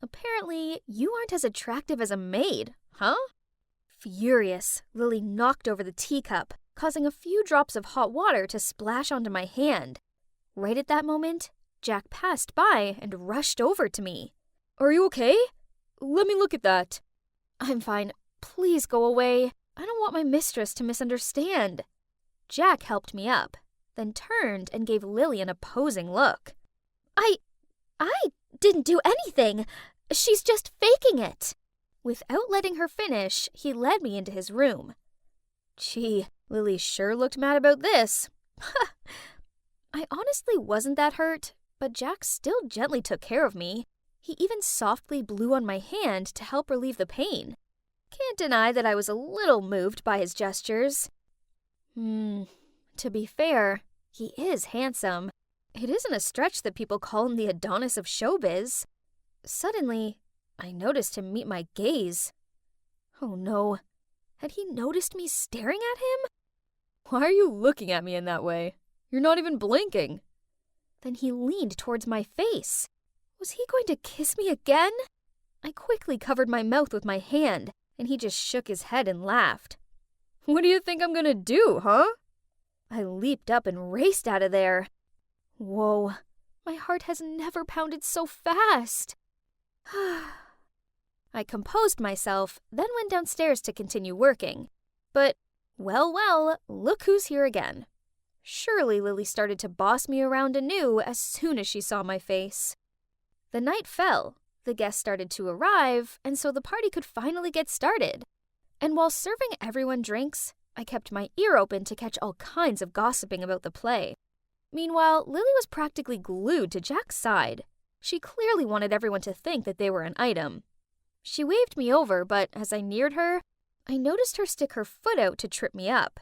Apparently, you aren't as attractive as a maid, huh? Furious, Lily knocked over the teacup, causing a few drops of hot water to splash onto my hand. Right at that moment, Jack passed by and rushed over to me. Are you okay? Let me look at that. I'm fine. Please go away. I don't want my mistress to misunderstand. Jack helped me up, then turned and gave Lily an opposing look. I didn't do anything. She's just faking it. Without letting her finish, he led me into his room. Gee, Lily sure looked mad about this. I honestly wasn't that hurt, but Jack still gently took care of me. He even softly blew on my hand to help relieve the pain. Can't deny that I was a little moved by his gestures. To be fair, he is handsome. It isn't a stretch that people call him the Adonis of showbiz. Suddenly, I noticed him meet my gaze. Oh no, had he noticed me staring at him? Why are you looking at me in that way? You're not even blinking. Then he leaned towards my face. Was he going to kiss me again? I quickly covered my mouth with my hand, and he just shook his head and laughed. What do you think I'm gonna do, huh? I leaped up and raced out of there. Whoa, my heart has never pounded so fast. I composed myself, then went downstairs to continue working. But, well, look who's here again. Surely Lily started to boss me around anew as soon as she saw my face. The night fell, the guests started to arrive, and so the party could finally get started. And while serving everyone drinks, I kept my ear open to catch all kinds of gossiping about the play. Meanwhile, Lily was practically glued to Jack's side. She clearly wanted everyone to think that they were an item. She waved me over, but as I neared her, I noticed her stick her foot out to trip me up.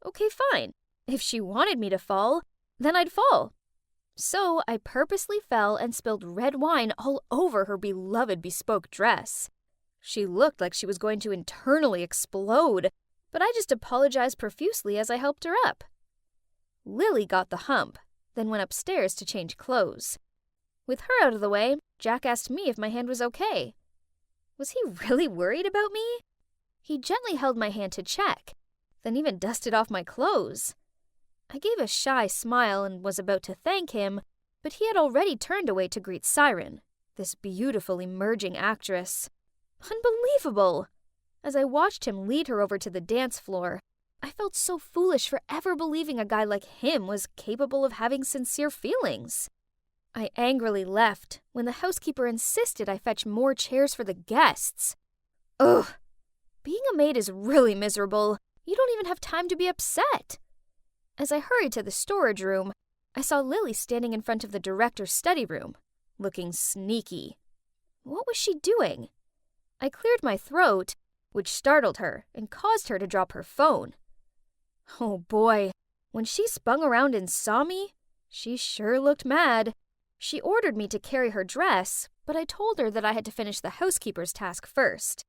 Okay, fine. If she wanted me to fall, then I'd fall. So I purposely fell and spilled red wine all over her beloved bespoke dress. She looked like she was going to internally explode, but I just apologized profusely as I helped her up. Lily got the hump, then went upstairs to change clothes. With her out of the way, Jack asked me if my hand was okay. Was he really worried about me? He gently held my hand to check, then even dusted off my clothes. I gave a shy smile and was about to thank him, but he had already turned away to greet Siren, this beautiful emerging actress. Unbelievable! As I watched him lead her over to the dance floor, I felt so foolish for ever believing a guy like him was capable of having sincere feelings. I angrily left when the housekeeper insisted I fetch more chairs for the guests. Ugh! Being a maid is really miserable. You don't even have time to be upset. As I hurried to the storage room, I saw Lily standing in front of the director's study room, looking sneaky. What was she doing? I cleared my throat, which startled her and caused her to drop her phone. Oh boy, when she spun around and saw me, she sure looked mad. She ordered me to carry her dress, but I told her that I had to finish the housekeeper's task first.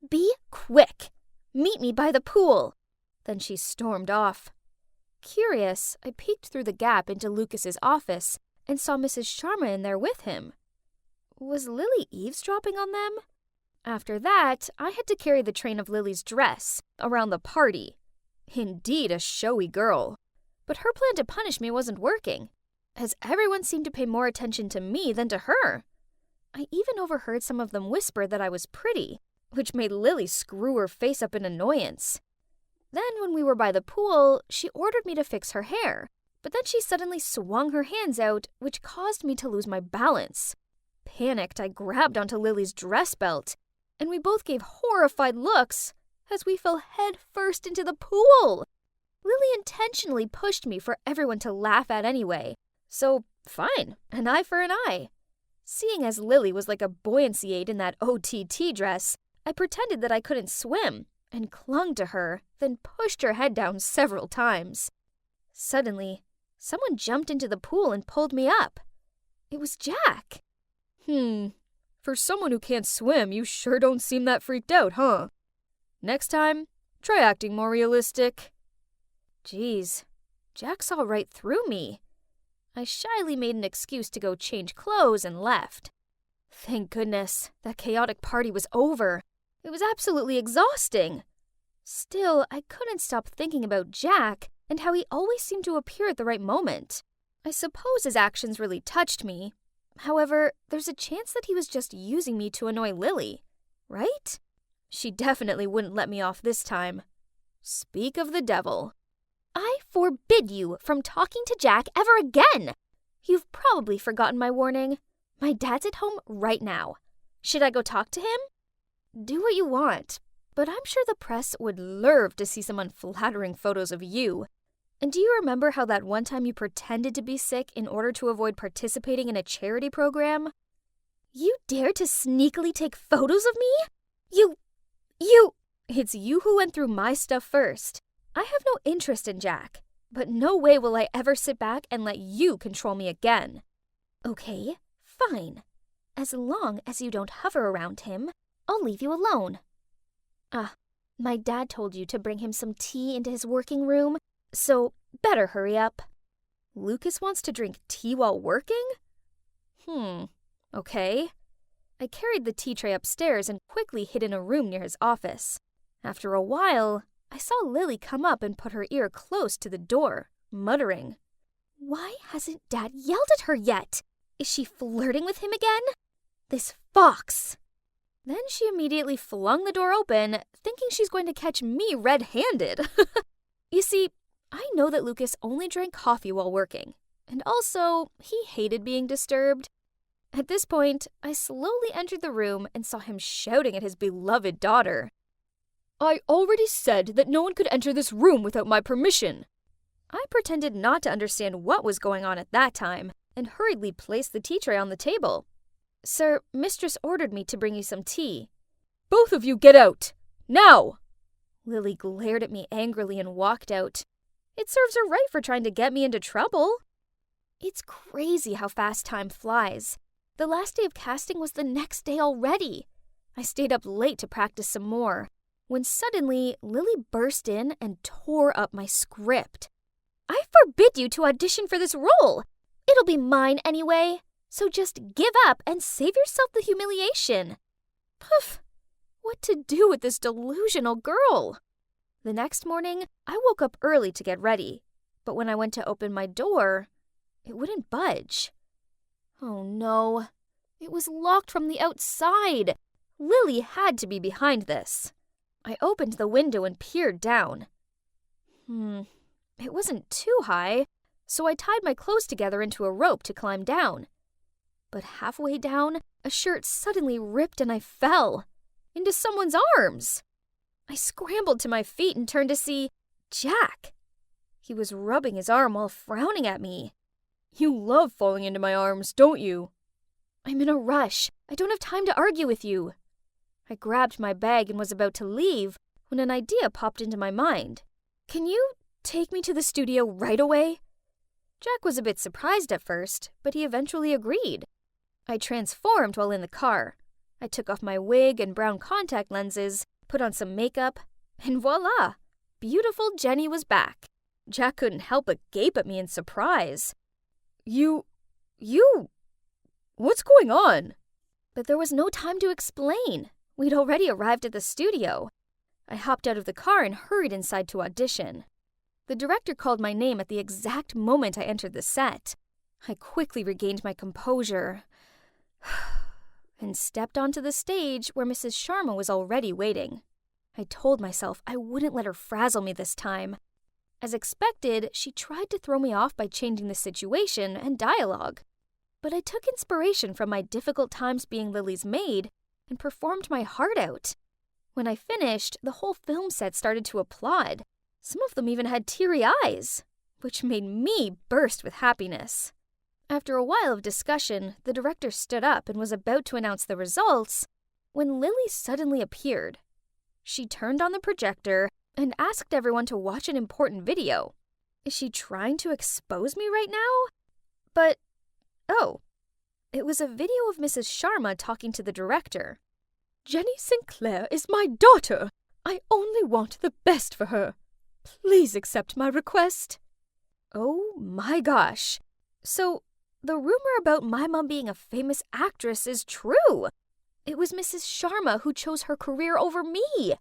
Be quick! Meet me by the pool! Then she stormed off. Curious, I peeked through the gap into Lucas's office and saw Mrs. Sharma in there with him. Was Lily eavesdropping on them? After that, I had to carry the train of Lily's dress around the party. Indeed, a showy girl. But her plan to punish me wasn't working, as everyone seemed to pay more attention to me than to her. I even overheard some of them whisper that I was pretty, which made Lily screw her face up in annoyance. Then when we were by the pool, she ordered me to fix her hair, but then she suddenly swung her hands out, which caused me to lose my balance. Panicked, I grabbed onto Lily's dress belt, and we both gave horrified looks as we fell head first into the pool. Lily intentionally pushed me for everyone to laugh at anyway, so fine, an eye for an eye. Seeing as Lily was like a buoyancy aid in that OTT dress, I pretended that I couldn't swim and clung to her, then pushed her head down several times. Suddenly, someone jumped into the pool and pulled me up. It was Jack. For someone who can't swim, you sure don't seem that freaked out, huh? Next time, try acting more realistic. Geez, Jack saw right through me. I shyly made an excuse to go change clothes and left. Thank goodness, that chaotic party was over. It It was absolutely exhausting. Still, I couldn't stop thinking about Jack and how he always seemed to appear at the right moment. I suppose his actions really touched me. However, there's a chance that he was just using me to annoy Lily, right? She definitely wouldn't let me off this time. Speak of the devil. I forbid you from talking to Jack ever again! You've probably forgotten my warning. My dad's at home right now. Should I go talk to him? Do what you want, but I'm sure the press would love to see some unflattering photos of you. And do you remember how that one time you pretended to be sick in order to avoid participating in a charity program? You dared to sneakily take photos of me? You... It's you who went through my stuff first. I have no interest in Jack, but no way will I ever sit back and let you control me again. Okay, fine. As long as you don't hover around him, I'll leave you alone. My dad told you to bring him some tea into his working room, so better hurry up. Lucas wants to drink tea while working? Okay. I carried the tea tray upstairs and quickly hid in a room near his office. After a while, I saw Lily come up and put her ear close to the door, muttering, "Why hasn't Dad yelled at her yet? Is she flirting with him again? This fox!" Then she immediately flung the door open, thinking she's going to catch me red-handed. You see, I know that Lucas only drank coffee while working, and also he hated being disturbed. At this point, I slowly entered the room and saw him shouting at his beloved daughter. "I already said that no one could enter this room without my permission." I pretended not to understand what was going on at that time and hurriedly placed the tea tray on the table. "Sir, Mistress ordered me to bring you some tea." "Both of you get out! Now!" Lily glared at me angrily and walked out. It serves her right for trying to get me into trouble. It's crazy how fast time flies. The last day of casting was the next day already. I stayed up late to practice some more, when suddenly Lily burst in and tore up my script. "I forbid you to audition for this role! It'll be mine anyway, so just give up and save yourself the humiliation." Poof! What to do with this delusional girl? The next morning, I woke up early to get ready, but when I went to open my door, it wouldn't budge. Oh no, it was locked from the outside. Lily had to be behind this. I opened the window and peered down. It wasn't too high, so I tied my clothes together into a rope to climb down. But halfway down, a shirt suddenly ripped and I fell into someone's arms. I scrambled to my feet and turned to see Jack. He was rubbing his arm while frowning at me. "You love falling into my arms, don't you?" "I'm in a rush. I don't have time to argue with you." I grabbed my bag and was about to leave when an idea popped into my mind. "Can you take me to the studio right away?" Jack was a bit surprised at first, but he eventually agreed. I transformed while in the car. I took off my wig and brown contact lenses, put on some makeup, and voila! Beautiful Jenny was back. Jack couldn't help but gape at me in surprise. You... What's going on?" But there was no time to explain. We'd already arrived at the studio. I hopped out of the car and hurried inside to audition. The director called my name at the exact moment I entered the set. I quickly regained my composure and stepped onto the stage where Mrs. Sharma was already waiting. I told myself I wouldn't let her frazzle me this time. As expected, she tried to throw me off by changing the situation and dialogue. But I took inspiration from my difficult times being Lily's maid and performed my heart out. When I finished, the whole film set started to applaud. Some of them even had teary eyes, which made me burst with happiness. After a while of discussion, the director stood up and was about to announce the results when Lily suddenly appeared. She turned on the projector and asked everyone to watch an important video. Is she trying to expose me right now? But, oh, it was a video of Mrs. Sharma talking to the director. "Jenny Sinclair is my daughter. I only want the best for her. Please accept my request." Oh my gosh. So, the rumor about my mom being a famous actress is true. It was Mrs. Sharma who chose her career over me.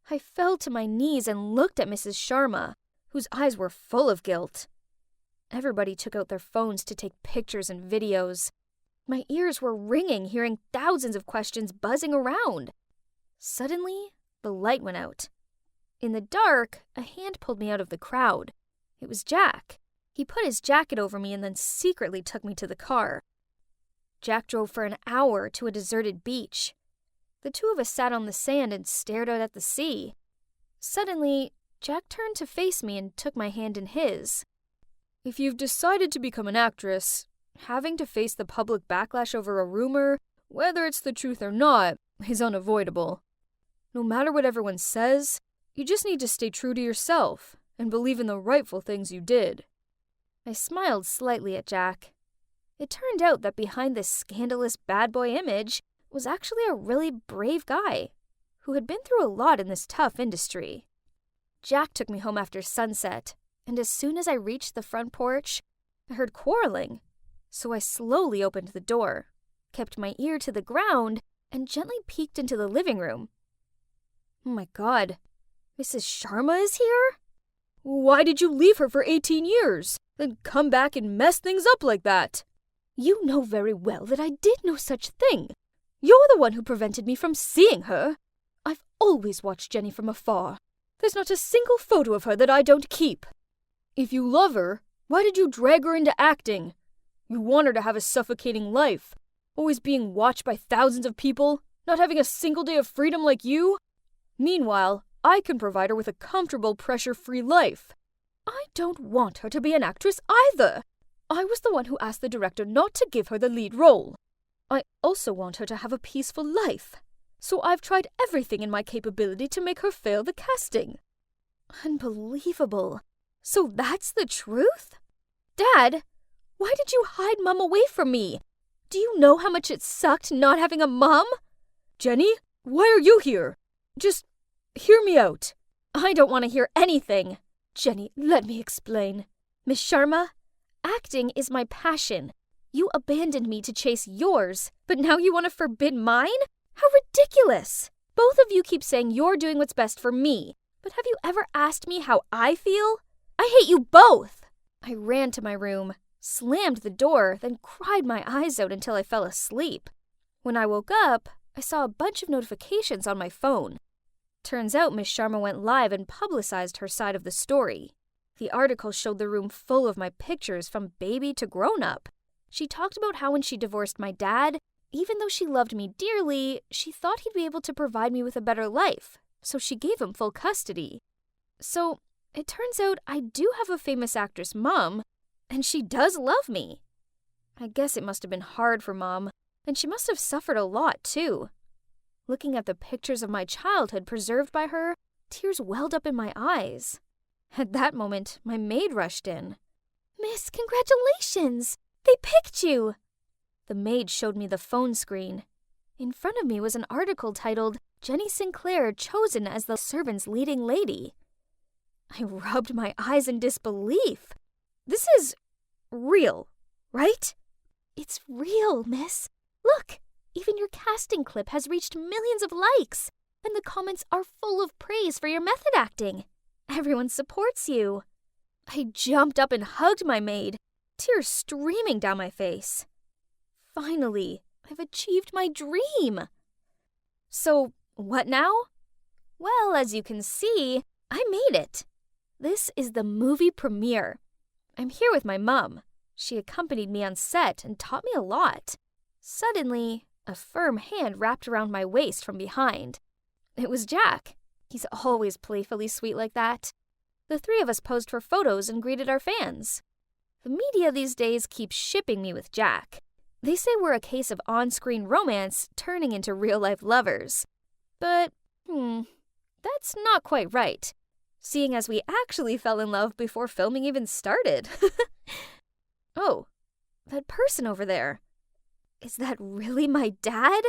I fell to my knees and looked at Mrs. Sharma, whose eyes were full of guilt. Everybody took out their phones to take pictures and videos. My ears were ringing hearing thousands of questions buzzing around. Suddenly, the light went out. In the dark, a hand pulled me out of the crowd. It was Jack. He put his jacket over me and then secretly took me to the car. Jack drove for an hour to a deserted beach. The two of us sat on the sand and stared out at the sea. Suddenly, Jack turned to face me and took my hand in his. If you've decided to become an actress, having to face the public backlash over a rumor, whether it's the truth or not, is unavoidable. No matter what everyone says, you just need to stay true to yourself and believe in the rightful things you did. I smiled slightly at Jack. It turned out that behind this scandalous bad boy image was actually a really brave guy who had been through a lot in this tough industry. Jack took me home after sunset, and as soon as I reached the front porch, I heard quarreling. So I slowly opened the door, kept my ear to the ground, and gently peeked into the living room. Oh my God, Mrs. Sharma is here? Why did you leave her for 18 years, then come back and mess things up like that? You know very well that I did no such thing. You're the one who prevented me from seeing her. I've always watched Jenny from afar. There's not a single photo of her that I don't keep. If you love her, why did you drag her into acting? You want her to have a suffocating life, always being watched by thousands of people, not having a single day of freedom like you? Meanwhile, I can provide her with a comfortable, pressure-free life. I don't want her to be an actress either. I was the one who asked the director not to give her the lead role. I also want her to have a peaceful life, so I've tried everything in my capability to make her fail the casting. Unbelievable. So that's the truth? Dad, why did you hide Mom away from me? Do you know how much it sucked not having a mom? Jenny, why are you here? Just hear me out. I don't want to hear anything. Jenny, let me explain. Miss Sharma, acting is my passion. You abandoned me to chase yours, but now you want to forbid mine? How ridiculous! Both of you keep saying you're doing what's best for me, but have you ever asked me how I feel? I hate you both! I ran to my room, slammed the door, then cried my eyes out until I fell asleep. When I woke up, I saw a bunch of notifications on my phone. Turns out Miss Sharma went live and publicized her side of the story. The article showed the room full of my pictures from baby to grown-up. She talked about how when she divorced my dad, even though she loved me dearly, she thought he'd be able to provide me with a better life, so she gave him full custody. So, it turns out I do have a famous actress mom, and she does love me. I guess it must have been hard for Mom, and she must have suffered a lot too. Looking at the pictures of my childhood preserved by her, tears welled up in my eyes. At that moment, my maid rushed in. Miss, congratulations! They picked you! The maid showed me the phone screen. In front of me was an article titled, Jenny Sinclair chosen as the servant's leading lady. I rubbed my eyes in disbelief. This is real, right? It's real, miss. Look, even your casting clip has reached millions of likes, and the comments are full of praise for your method acting. Everyone supports you. I jumped up and hugged my maid, tears streaming down my face. Finally, I've achieved my dream. So, what now? Well, as you can see, I made it. This is the movie premiere. I'm here with my mom. She accompanied me on set and taught me a lot. Suddenly, a firm hand wrapped around my waist from behind. It was Jack. He's always playfully sweet like that. The three of us posed for photos and greeted our fans. The media these days keeps shipping me with Jack. They say we're a case of on-screen romance turning into real-life lovers. But, that's not quite right, seeing as we actually fell in love before filming even started. Oh, that person over there. Is that really my dad?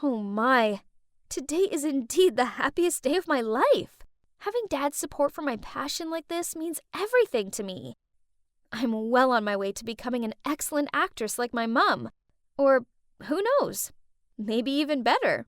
Oh my, today is indeed the happiest day of my life. Having Dad's support for my passion like this means everything to me. I'm well on my way to becoming an excellent actress like my mom. Or, who knows? maybe even better.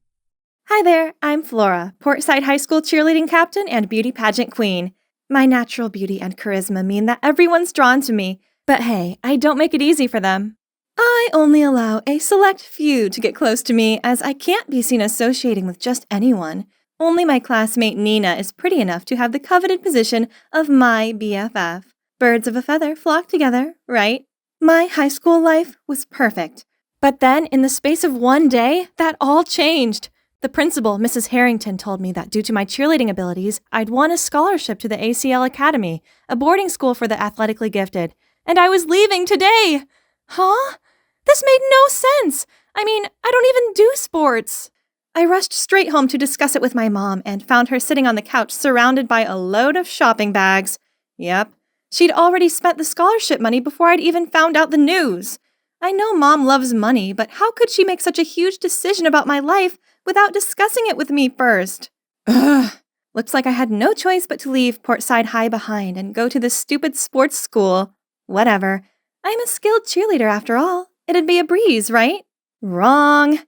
Hi there, I'm Flora, Portside High School cheerleading captain and beauty pageant queen. My natural beauty and charisma mean that everyone's drawn to me, but hey, I don't make it easy for them. I only allow a select few to get close to me, as I can't be seen associating with just anyone. Only my classmate Nina is pretty enough to have the coveted position of my BFF. Birds of a feather flock together, right? My high school life was perfect. But then, in the space of one day, that all changed. The principal, Mrs. Harrington, told me that due to my cheerleading abilities, I'd won a scholarship to the ACL Academy, a boarding school for the athletically gifted, and I was leaving today. Huh? This made no sense. I mean, I don't even do sports. I rushed straight home to discuss it with my mom and found her sitting on the couch surrounded by a load of shopping bags. Yep, she'd already spent the scholarship money before I'd even found out the news. I know Mom loves money, but how could she make such a huge decision about my life without discussing it with me first? Ugh. Looks like I had no choice but to leave Portside High behind and go to this stupid sports school. Whatever. I'm a skilled cheerleader after all. It'd be a breeze, right? Wrong.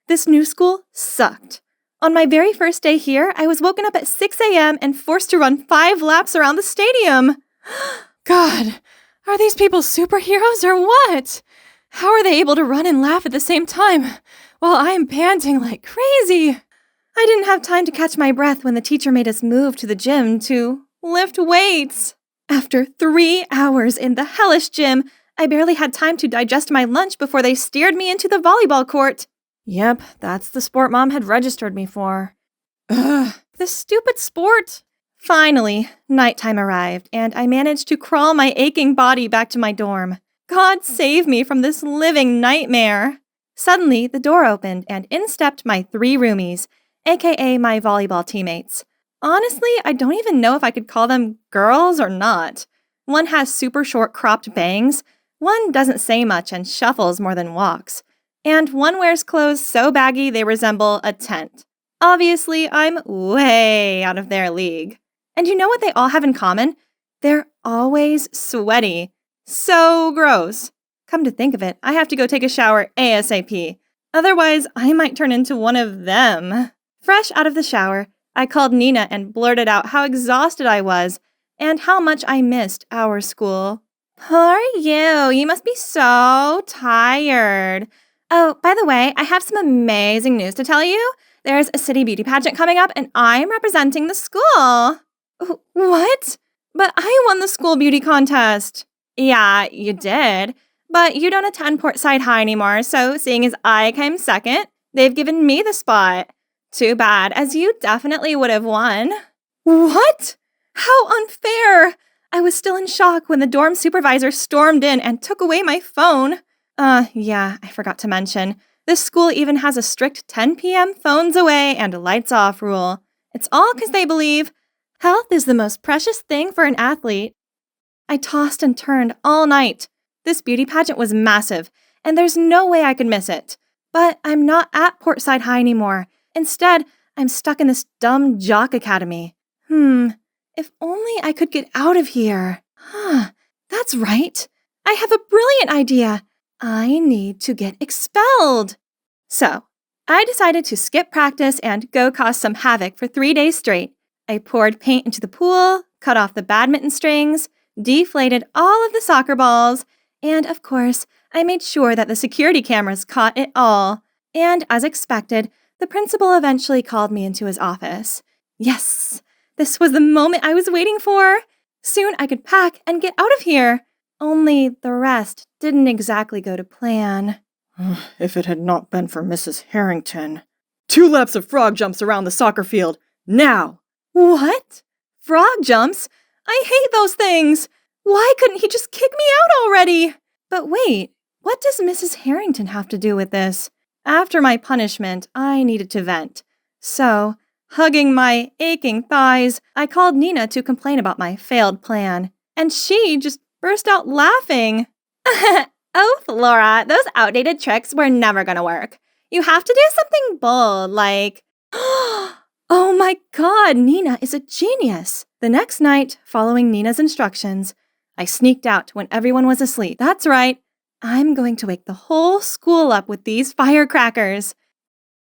This new school sucked. On my very first day here, I was woken up at 6 a.m. and forced to run 5 laps around the stadium. God, are these people superheroes or what? How are they able to run and laugh at the same time while I'm panting like crazy? I didn't have time to catch my breath when the teacher made us move to the gym to lift weights. After 3 hours in the hellish gym, I barely had time to digest my lunch before they steered me into the volleyball court. Yep, that's the sport Mom had registered me for. Ugh, this stupid sport. Finally, nighttime arrived, and I managed to crawl my aching body back to my dorm. God save me from this living nightmare. Suddenly, the door opened, and in stepped my 3 roomies, aka my volleyball teammates. Honestly, I don't even know if I could call them girls or not. One has super short cropped bangs, one doesn't say much and shuffles more than walks, and one wears clothes so baggy they resemble a tent. Obviously, I'm way out of their league. And you know what they all have in common? They're always sweaty. So gross. Come to think of it, I have to go take a shower ASAP. Otherwise, I might turn into one of them. Fresh out of the shower, I called Nina and blurted out how exhausted I was and how much I missed our school. Poor you, you must be so tired. Oh, by the way, I have some amazing news to tell you. There's a city beauty pageant coming up and I'm representing the school. What? But I won the school beauty contest. Yeah, you did. But you don't attend Portside High anymore, so seeing as I came second, they've given me the spot. Too bad, as you definitely would have won. What? How unfair! I was still in shock when the dorm supervisor stormed in and took away my phone. Yeah, I forgot to mention. This school even has a strict 10 p.m. phones away and lights off rule. It's all because they believe health is the most precious thing for an athlete. I tossed and turned all night. This beauty pageant was massive, and there's no way I could miss it. But I'm not at Portside High anymore. Instead, I'm stuck in this dumb jock academy. If only I could get out of here. That's right. I have a brilliant idea. I need to get expelled. So, I decided to skip practice and go cause some havoc for 3 days straight. I poured paint into the pool, cut off the badminton strings, deflated all of the soccer balls, and of course, I made sure that the security cameras caught it all. And as expected, the principal eventually called me into his office. Yes, this was the moment I was waiting for. Soon I could pack and get out of here. Only the rest didn't exactly go to plan. If it had not been for Mrs. Harrington. 2 laps of frog jumps around the soccer field, now! What? Frog jumps? I hate those things! Why couldn't he just kick me out already? But wait, what does Mrs. Harrington have to do with this? After my punishment, I needed to vent. So, hugging my aching thighs, I called Nina to complain about my failed plan. And she just burst out laughing. Oh, Flora, those outdated tricks were never gonna work. You have to do something bold, like... Oh my god, Nina is a genius! The next night, following Nina's instructions, I sneaked out when everyone was asleep. That's right, I'm going to wake the whole school up with these firecrackers.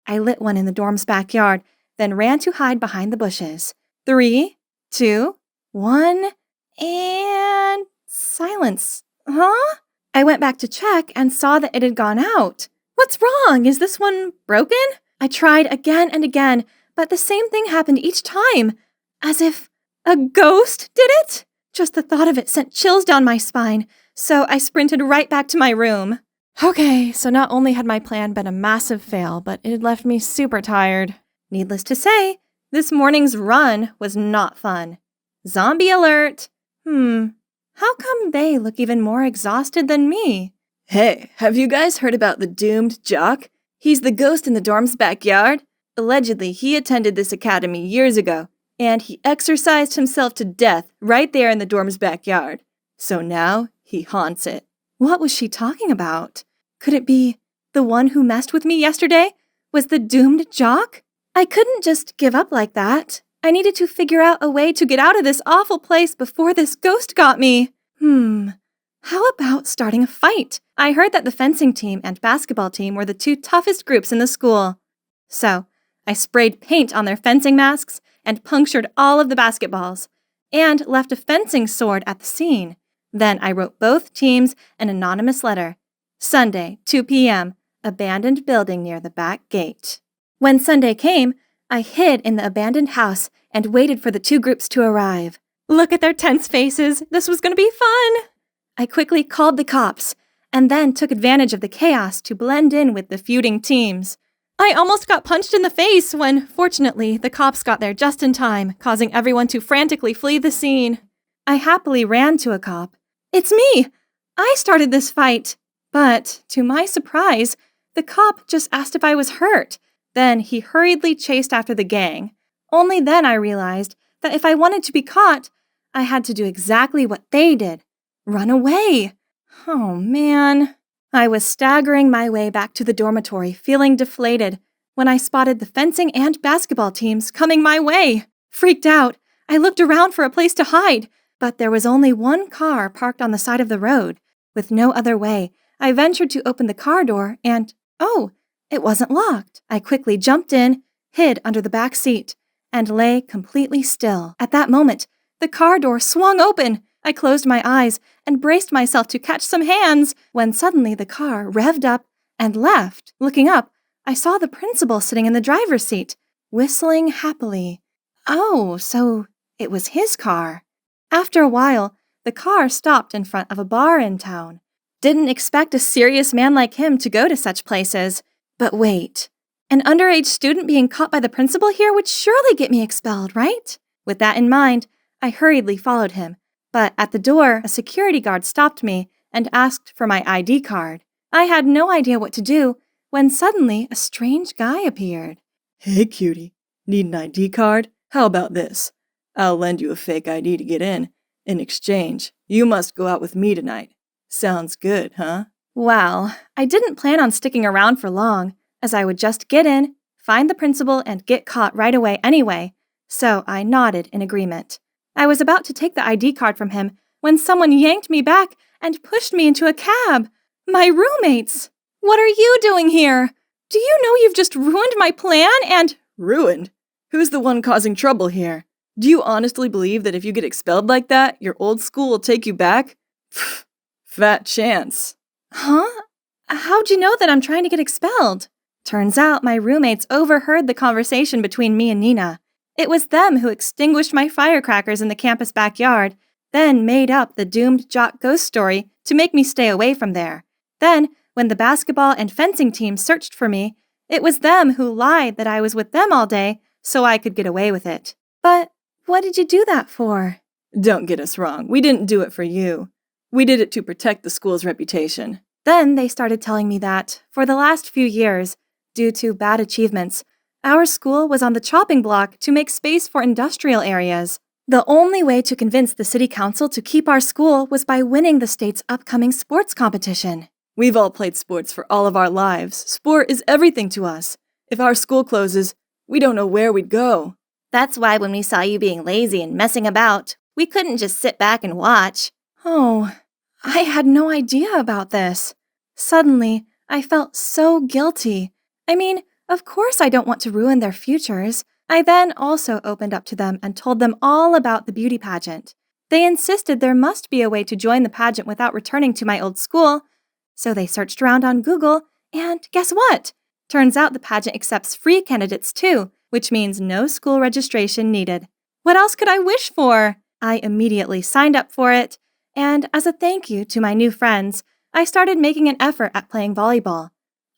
I lit one in the dorm's backyard, then ran to hide behind the bushes. 3, 2, 1, and silence. Huh? I went back to check and saw that it had gone out. What's wrong? Is this one broken? I tried again and again, but the same thing happened each time. As if a ghost did it? Just the thought of it sent chills down my spine, so I sprinted right back to my room. Okay, so not only had my plan been a massive fail, but it had left me super tired. Needless to say, this morning's run was not fun. Zombie alert! How come they look even more exhausted than me? Hey, have you guys heard about the doomed jock? He's the ghost in the dorm's backyard. Allegedly, he attended this academy years ago, and he exercised himself to death right there in the dorm's backyard. So now, he haunts it. What was she talking about? Could it be the one who messed with me yesterday was the doomed jock? I couldn't just give up like that. I needed to figure out a way to get out of this awful place before this ghost got me. How about starting a fight? I heard that the fencing team and basketball team were the 2 toughest groups in the school. So, I sprayed paint on their fencing masks and punctured all of the basketballs, and left a fencing sword at the scene. Then I wrote both teams an anonymous letter. Sunday, 2 p.m., abandoned building near the back gate. When Sunday came, I hid in the abandoned house and waited for the 2 groups to arrive. Look at their tense faces. This was going to be fun. I quickly called the cops and then took advantage of the chaos to blend in with the feuding teams. I almost got punched in the face when, fortunately, the cops got there just in time, causing everyone to frantically flee the scene. I happily ran to a cop. It's me! I started this fight. But, to my surprise, the cop just asked if I was hurt. Then he hurriedly chased after the gang. Only then I realized that if I wanted to be caught, I had to do exactly what they did. Run away. Oh, man. I was staggering my way back to the dormitory, feeling deflated, when I spotted the fencing and basketball teams coming my way. Freaked out, I looked around for a place to hide, but there was only one car parked on the side of the road. With no other way, I ventured to open the car door and, it wasn't locked. I quickly jumped in, hid under the back seat, and lay completely still. At that moment, the car door swung open. I closed my eyes and braced myself to catch some hands when suddenly the car revved up and left. Looking up, I saw the principal sitting in the driver's seat, whistling happily. Oh, so it was his car. After a while, the car stopped in front of a bar in town. Didn't expect a serious man like him to go to such places. But wait, an underage student being caught by the principal here would surely get me expelled, right? With that in mind, I hurriedly followed him. But at the door, a security guard stopped me and asked for my ID card. I had no idea what to do when suddenly a strange guy appeared. Hey, cutie. Need an ID card? How about this? I'll lend you a fake ID to get in. In exchange, you must go out with me tonight. Sounds good, huh? Well, I didn't plan on sticking around for long, as I would just get in, find the principal, and get caught right away anyway, so I nodded in agreement. I was about to take the ID card from him when someone yanked me back and pushed me into a cab. My roommates! What are you doing here? Do you know you've just ruined my plan and— Ruined? Who's the one causing trouble here? Do you honestly believe that if you get expelled like that, your old school will take you back? Fat chance. Huh? How'd you know that I'm trying to get expelled? Turns out my roommates overheard the conversation between me and Nina. It was them who extinguished my firecrackers in the campus backyard, then made up the doomed jock ghost story to make me stay away from there. Then, when the basketball and fencing teams searched for me, it was them who lied that I was with them all day so I could get away with it. But what did you do that for? Don't get us wrong. We didn't do it for you. We did it to protect the school's reputation. Then they started telling me that, for the last few years, due to bad achievements, our school was on the chopping block to make space for industrial areas. The only way to convince the city council to keep our school was by winning the state's upcoming sports competition. We've all played sports for all of our lives. Sport is everything to us. If our school closes, we don't know where we'd go. That's why when we saw you being lazy and messing about, we couldn't just sit back and watch. Oh, I had no idea about this. Suddenly, I felt so guilty. I mean, Of course I don't want to ruin their futures. I then also opened up to them and told them all about the beauty pageant. They insisted there must be a way to join the pageant without returning to my old school. So they searched around on Google, and guess what? Turns out the pageant accepts free candidates too, which means no school registration needed. What else could I wish for? I immediately signed up for it, and as a thank you to my new friends, I started making an effort at playing volleyball.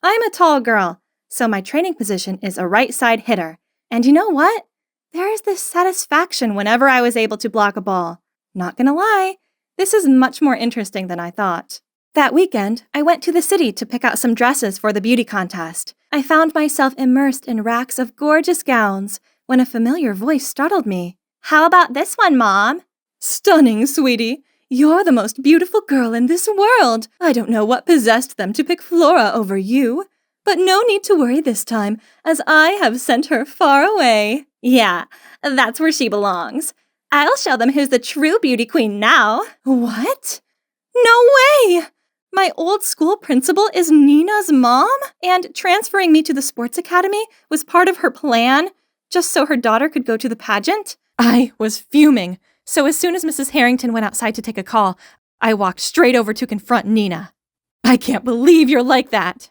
I'm a tall girl, so my training position is a right side hitter. And you know what? There is this satisfaction whenever I was able to block a ball. Not gonna lie, this is much more interesting than I thought. That weekend, I went to the city to pick out some dresses for the beauty contest. I found myself immersed in racks of gorgeous gowns when a familiar voice startled me. How about this one, Mom? Stunning, sweetie. You're the most beautiful girl in this world. I don't know what possessed them to pick Flora over you. But no need to worry this time, as I have sent her far away. Yeah, that's where she belongs. I'll show them who's the true beauty queen now. What? No way! My old school principal is Nina's mom? And transferring me to the sports academy was part of her plan, just so her daughter could go to the pageant? I was fuming, so as soon as Mrs. Harrington went outside to take a call, I walked straight over to confront Nina. I can't believe you're like that.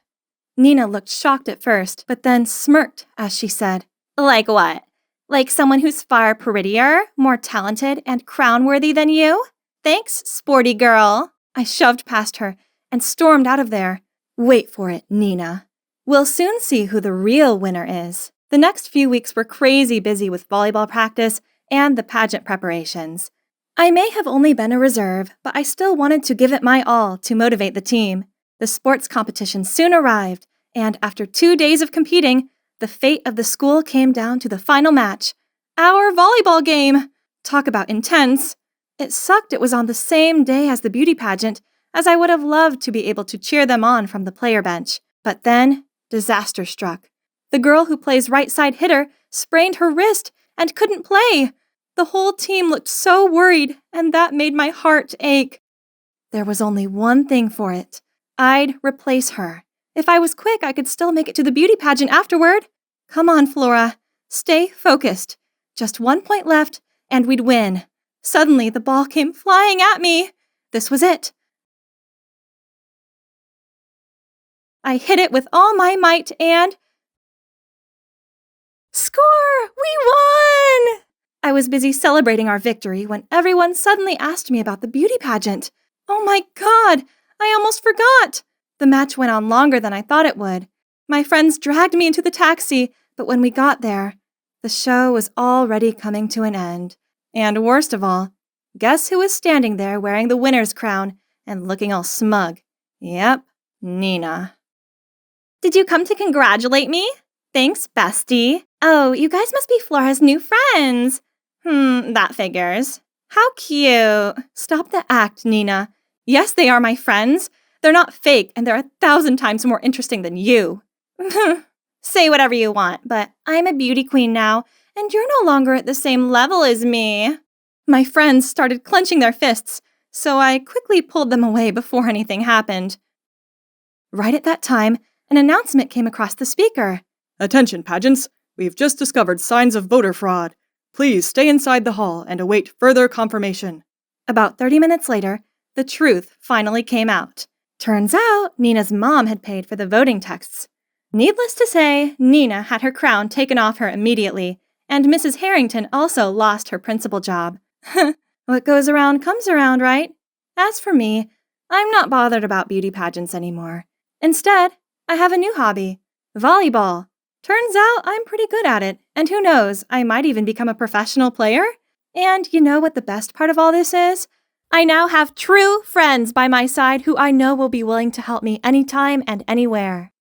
Nina looked shocked at first, but then smirked as she said, Like what? Like someone who's far prettier, more talented, and crown-worthy than you? Thanks, sporty girl. I shoved past her and stormed out of there. Wait for it, Nina. We'll soon see who the real winner is. The next few weeks were crazy busy with volleyball practice and the pageant preparations. I may have only been a reserve, but I still wanted to give it my all to motivate the team. The sports competition soon arrived, and after 2 days of competing, the fate of the school came down to the final match. Our volleyball game! Talk about intense. It sucked it was on the same day as the beauty pageant, as I would have loved to be able to cheer them on from the player bench. But then, disaster struck. The girl who plays right side hitter sprained her wrist and couldn't play. The whole team looked so worried, and that made my heart ache. There was only one thing for it. I'd replace her. If I was quick, I could still make it to the beauty pageant afterward. Come on, Flora. Stay focused. Just 1 point left, and we'd win. Suddenly, the ball came flying at me. This was it. I hit it with all my might and... Score! We won! I was busy celebrating our victory when everyone suddenly asked me about the beauty pageant. Oh my God! I almost forgot! The match went on longer than I thought it would. My friends dragged me into the taxi, but when we got there, the show was already coming to an end. And worst of all, guess who was standing there wearing the winner's crown and looking all smug? Yep, Nina. Did you come to congratulate me? Thanks, bestie. Oh, you guys must be Flora's new friends. That figures. How cute. Stop the act, Nina. Yes, they are my friends. They're not fake, and they're 1,000 times more interesting than you. Say whatever you want, but I'm a beauty queen now, and you're no longer at the same level as me. My friends started clenching their fists, so I quickly pulled them away before anything happened. Right at that time, an announcement came across the speaker. Attention, pageants. We've just discovered signs of voter fraud. Please stay inside the hall and await further confirmation. About 30 minutes later, the truth finally came out. Turns out, Nina's mom had paid for the voting texts. Needless to say, Nina had her crown taken off her immediately, and Mrs. Harrington also lost her principal job. What goes around comes around, right? As for me, I'm not bothered about beauty pageants anymore. Instead, I have a new hobby, volleyball. Turns out I'm pretty good at it, and who knows, I might even become a professional player. And you know what the best part of all this is? I now have true friends by my side who I know will be willing to help me anytime and anywhere.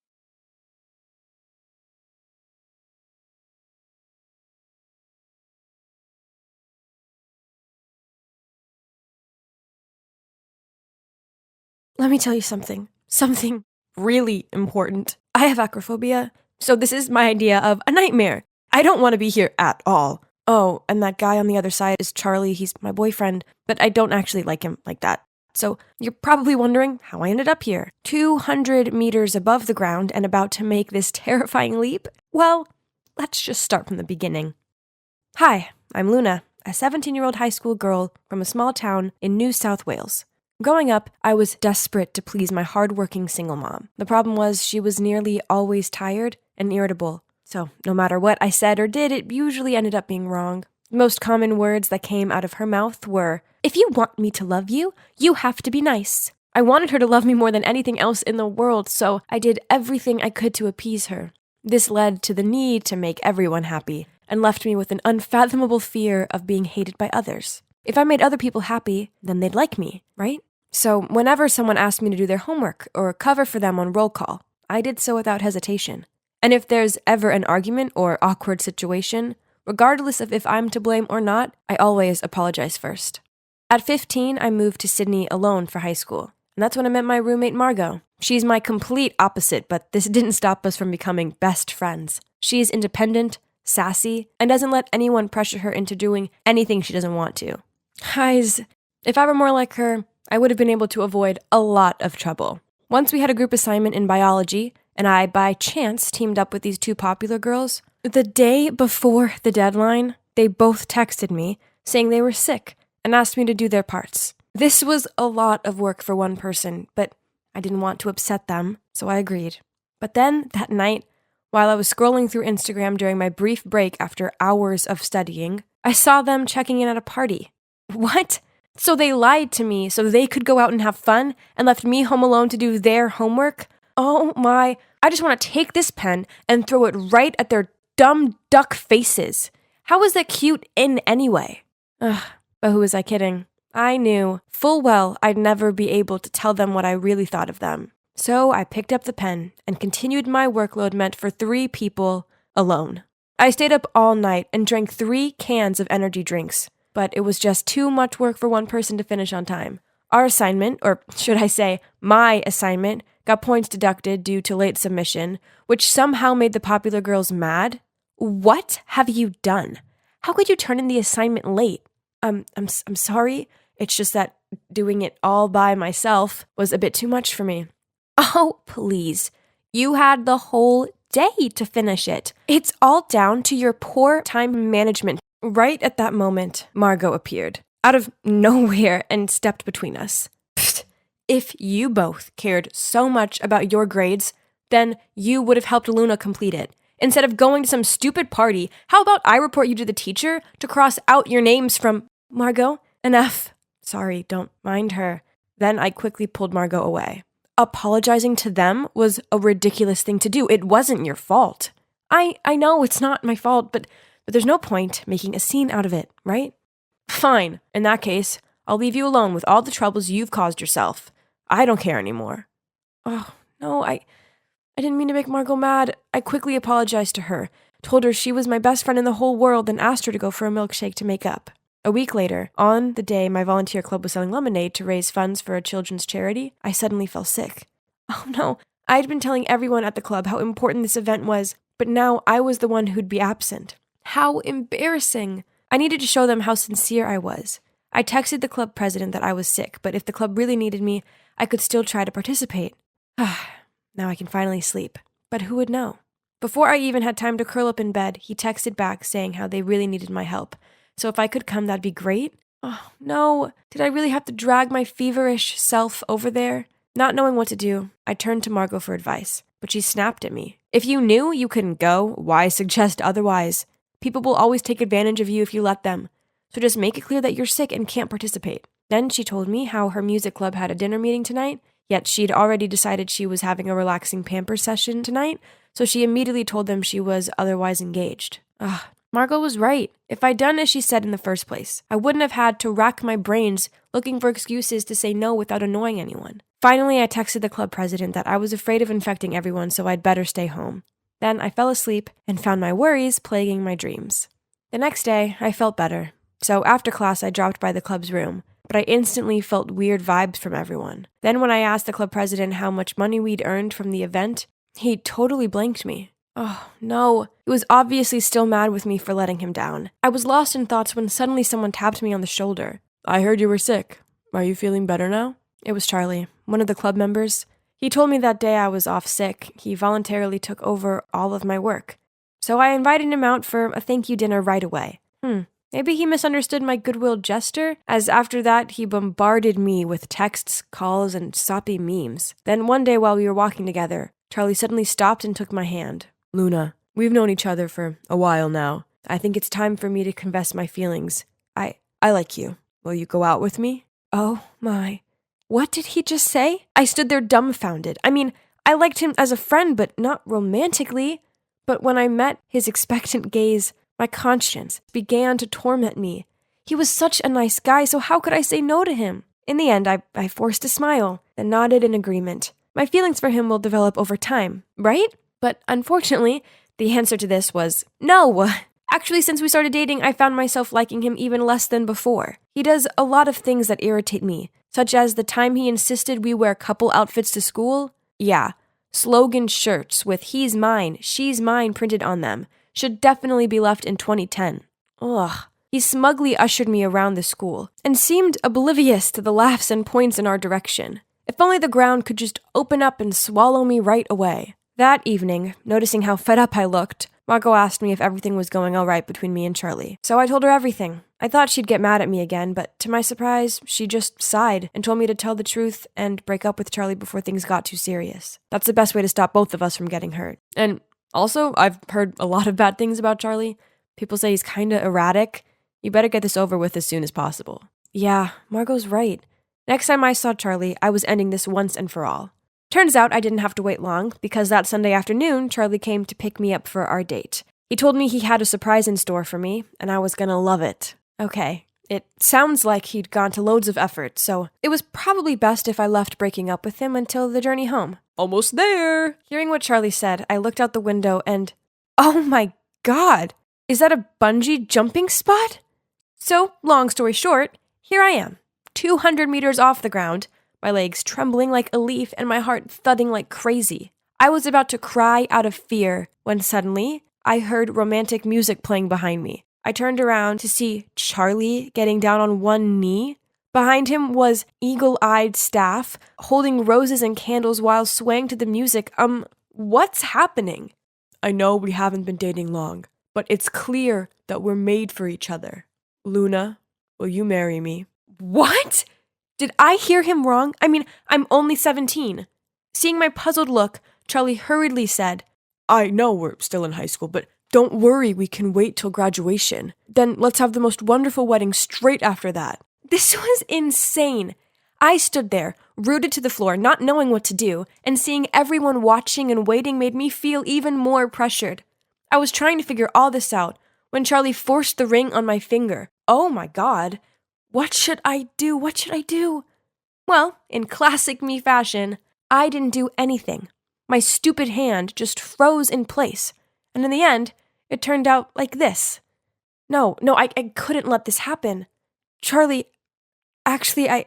Let me tell you something. Something really important. I have acrophobia, so this is my idea of a nightmare. I don't want to be here at all. Oh, and that guy on the other side is Charlie. He's my boyfriend, but I don't actually like him like that. So you're probably wondering how I ended up here, 200 meters above the ground and about to make this terrifying leap. Well, let's just start from the beginning. Hi, I'm Luna, a 17-year-old high school girl from a small town in New South Wales. Growing up, I was desperate to please my hardworking single mom. The problem was she was nearly always tired and irritable. So no matter what I said or did, it usually ended up being wrong. The most common words that came out of her mouth were, "If you want me to love you, you have to be nice." I wanted her to love me more than anything else in the world, so I did everything I could to appease her. This led to the need to make everyone happy and left me with an unfathomable fear of being hated by others. If I made other people happy, then they'd like me, right? So whenever someone asked me to do their homework or cover for them on roll call, I did so without hesitation. And if there's ever an argument or awkward situation, regardless of if I'm to blame or not, I always apologize first. At 15, I moved to Sydney alone for high school, and that's when I met my roommate Margot. She's my complete opposite, but this didn't stop us from becoming best friends. She's independent, sassy, and doesn't let anyone pressure her into doing anything she doesn't want to. Guys, if I were more like her, I would have been able to avoid a lot of trouble. Once we had a group assignment in biology, and I, by chance, teamed up with these two popular girls. The day before the deadline, they both texted me saying they were sick and asked me to do their parts. This was a lot of work for one person, but I didn't want to upset them, so I agreed. But then, that night, while I was scrolling through Instagram during my brief break after hours of studying, I saw them checking in at a party. What? So they lied to me so they could go out and have fun and left me home alone to do their homework? Oh my, I just want to take this pen and throw it right at their dumb duck faces. How is that cute in anyway? Ugh, but who was I kidding? I knew full well I'd never be able to tell them what I really thought of them. So I picked up the pen and continued my workload meant for 3 people alone. I stayed up all night and drank 3 cans of energy drinks. But it was just too much work for one person to finish on time. Our assignment, or should I say, my assignment, got points deducted due to late submission, which somehow made the popular girls mad. What have you done? How could you turn in the assignment late? I'm sorry. It's just that doing it all by myself was a bit too much for me. Oh, please. You had the whole day to finish it. It's all down to your poor time management. Right at that moment, Margot appeared, out of nowhere, and stepped between us. Pfft, if you both cared so much about your grades, then you would have helped Luna complete it. Instead of going to some stupid party, how about I report you to the teacher to cross out your names from Margot? Enough. Sorry, don't mind her. Then I quickly pulled Margot away. Apologizing to them was a ridiculous thing to do. It wasn't your fault. I know it's not my fault, but there's no point making a scene out of it, right? Fine. In that case, I'll leave you alone with all the troubles you've caused yourself. I don't care anymore. Oh, no, I didn't mean to make Margot mad. I quickly apologized to her, told her she was my best friend in the whole world, and asked her to go for a milkshake to make up. A week later, on the day my volunteer club was selling lemonade to raise funds for a children's charity, I suddenly fell sick. Oh no, I'd been telling everyone at the club how important this event was, but now I was the one who'd be absent. How embarrassing. I needed to show them how sincere I was. I texted the club president that I was sick, but if the club really needed me, I could still try to participate. Now I can finally sleep. But who would know? Before I even had time to curl up in bed, he texted back saying how they really needed my help. So if I could come, that'd be great. Oh, no. Did I really have to drag my feverish self over there? Not knowing what to do, I turned to Margot for advice, but she snapped at me. If you knew you couldn't go, why suggest otherwise? People will always take advantage of you if you let them. So just make it clear that you're sick and can't participate. Then she told me how her music club had a dinner meeting tonight, yet she'd already decided she was having a relaxing pamper session tonight, so she immediately told them she was otherwise engaged. Margot was right. If I'd done as she said in the first place, I wouldn't have had to rack my brains looking for excuses to say no without annoying anyone. Finally, I texted the club president that I was afraid of infecting everyone, so I'd better stay home. Then I fell asleep and found my worries plaguing my dreams. The next day, I felt better. So after class, I dropped by the club's room, but I instantly felt weird vibes from everyone. Then when I asked the club president how much money we'd earned from the event, he totally blanked me. Oh, no. He was obviously still mad with me for letting him down. I was lost in thoughts when suddenly someone tapped me on the shoulder. I heard you were sick. Are you feeling better now? It was Charlie, one of the club members. He told me that day I was off sick, he voluntarily took over all of my work. So I invited him out for a thank you dinner right away. Maybe he misunderstood my goodwill gesture, as after that he bombarded me with texts, calls, and soppy memes. Then one day while we were walking together, Charlie suddenly stopped and took my hand. Luna, we've known each other for a while now. I think it's time for me to confess my feelings. I like you. Will you go out with me? Oh my. What did he just say? I stood there dumbfounded. I mean, I liked him as a friend, but not romantically. But when I met his expectant gaze, my conscience began to torment me. He was such a nice guy, so how could I say no to him? In the end, I forced a smile and nodded in agreement. My feelings for him will develop over time, right? But unfortunately, the answer to this was no. Actually, since we started dating, I found myself liking him even less than before. He does a lot of things that irritate me, such as the time he insisted we wear couple outfits to school. Yeah, slogan shirts with "he's mine, she's mine" printed on them should definitely be left in 2010. Ugh. He smugly ushered me around the school and seemed oblivious to the laughs and points in our direction. If only the ground could just open up and swallow me right away. That evening, noticing how fed up I looked, Margot asked me if everything was going all right between me and Charlie. So I told her everything. I thought she'd get mad at me again, but to my surprise, she just sighed and told me to tell the truth and break up with Charlie before things got too serious. That's the best way to stop both of us from getting hurt. And also, I've heard a lot of bad things about Charlie. People say he's kinda erratic. You better get this over with as soon as possible. Yeah, Margot's right. Next time I saw Charlie, I was ending this once and for all. Turns out I didn't have to wait long, because that Sunday afternoon, Charlie came to pick me up for our date. He told me he had a surprise in store for me, and I was gonna love it. Okay, it sounds like he'd gone to loads of effort, so it was probably best if I left breaking up with him until the journey home. Almost there! Hearing what Charlie said, I looked out the window and, oh my god! Is that a bungee jumping spot? So, long story short, here I am, 200 meters off the ground, my legs trembling like a leaf and my heart thudding like crazy. I was about to cry out of fear when suddenly I heard romantic music playing behind me. I turned around to see Charlie getting down on one knee. Behind him was eagle-eyed staff holding roses and candles while swaying to the music. What's happening? I know we haven't been dating long, but it's clear that we're made for each other. Luna, will you marry me? What? Did I hear him wrong? I mean, I'm only 17. Seeing my puzzled look, Charlie hurriedly said, I know we're still in high school, but don't worry, we can wait till graduation. Then let's have the most wonderful wedding straight after that. This was insane. I stood there, rooted to the floor, not knowing what to do, and seeing everyone watching and waiting made me feel even more pressured. I was trying to figure all this out when Charlie forced the ring on my finger. Oh my god. What should I do? What should I do? Well, in classic me fashion, I didn't do anything. My stupid hand just froze in place. And in the end, it turned out like this. No, I couldn't let this happen. Charlie, actually, I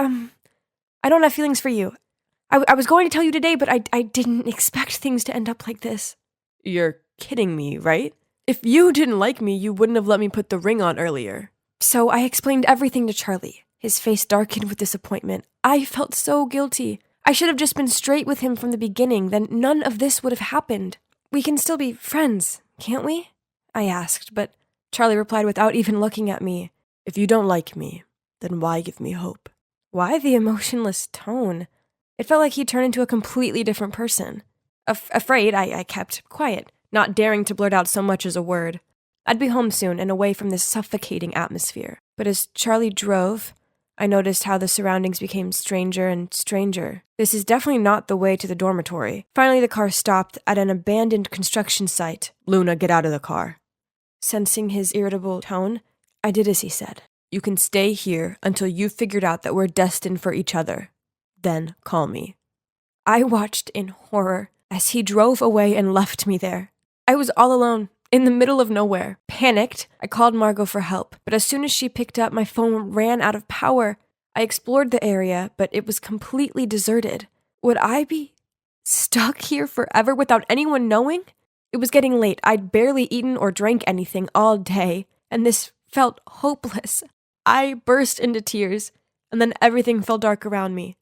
don't have feelings for you. I was going to tell you today, but I didn't expect things to end up like this. You're kidding me, right? If you didn't like me, you wouldn't have let me put the ring on earlier. So I explained everything to Charlie. His face darkened with disappointment. I felt so guilty. I should have just been straight with him from the beginning, then none of this would have happened. We can still be friends, can't we? I asked, but Charlie replied without even looking at me. If you don't like me, then why give me hope? Why the emotionless tone? It felt like he turned into a completely different person. Afraid, I kept quiet, not daring to blurt out so much as a word. I'd be home soon and away from this suffocating atmosphere. But as Charlie drove, I noticed how the surroundings became stranger and stranger. This is definitely not the way to the dormitory. Finally, the car stopped at an abandoned construction site. Luna, get out of the car. Sensing his irritable tone, I did as he said. You can stay here until you've figured out that we're destined for each other. Then call me. I watched in horror as he drove away and left me there. I was all alone, in the middle of nowhere. Panicked, I called Margot for help, but as soon as she picked up, my phone ran out of power. I explored the area, but it was completely deserted. Would I be stuck here forever without anyone knowing? It was getting late. I'd barely eaten or drank anything all day, and this felt hopeless. I burst into tears, and then everything fell dark around me.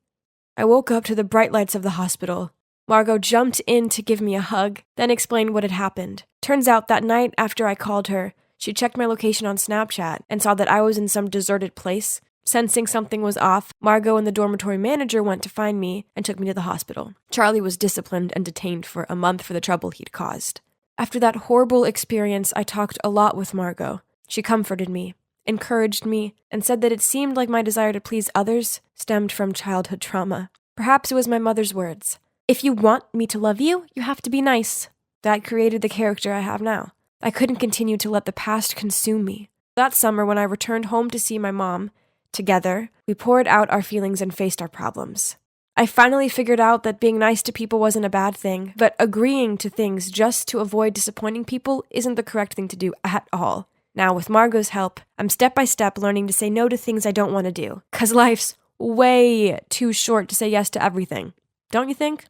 I woke up to the bright lights of the hospital. Margot jumped in to give me a hug, then explained what had happened. Turns out that night after I called her, she checked my location on Snapchat and saw that I was in some deserted place. Sensing something was off, Margot and the dormitory manager went to find me and took me to the hospital. Charlie was disciplined and detained for a month for the trouble he'd caused. After that horrible experience, I talked a lot with Margot. She comforted me, encouraged me, and said that it seemed like my desire to please others stemmed from childhood trauma. Perhaps it was my mother's words. If you want me to love you, you have to be nice. That created the character I have now. I couldn't continue to let the past consume me. That summer, when I returned home to see my mom, together, we poured out our feelings and faced our problems. I finally figured out that being nice to people wasn't a bad thing, but agreeing to things just to avoid disappointing people isn't the correct thing to do at all. Now, with Margot's help, I'm step by step learning to say no to things I don't want to do, 'cause life's way too short to say yes to everything. Don't you think?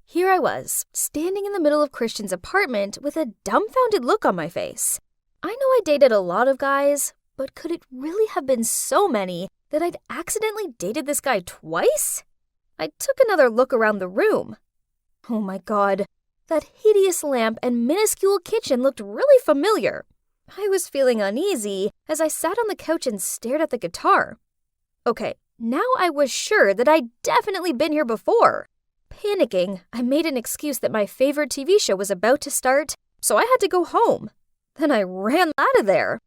Here I was, standing in the middle of Christian's apartment with a dumbfounded look on my face. I know I dated a lot of guys, but could it really have been so many that I'd accidentally dated this guy twice? I took another look around the room. Oh my god, that hideous lamp and minuscule kitchen looked really familiar. I was feeling uneasy as I sat on the couch and stared at the guitar. Okay, now I was sure that I'd definitely been here before. Panicking, I made an excuse that my favorite TV show was about to start, so I had to go home. Then I ran out of there.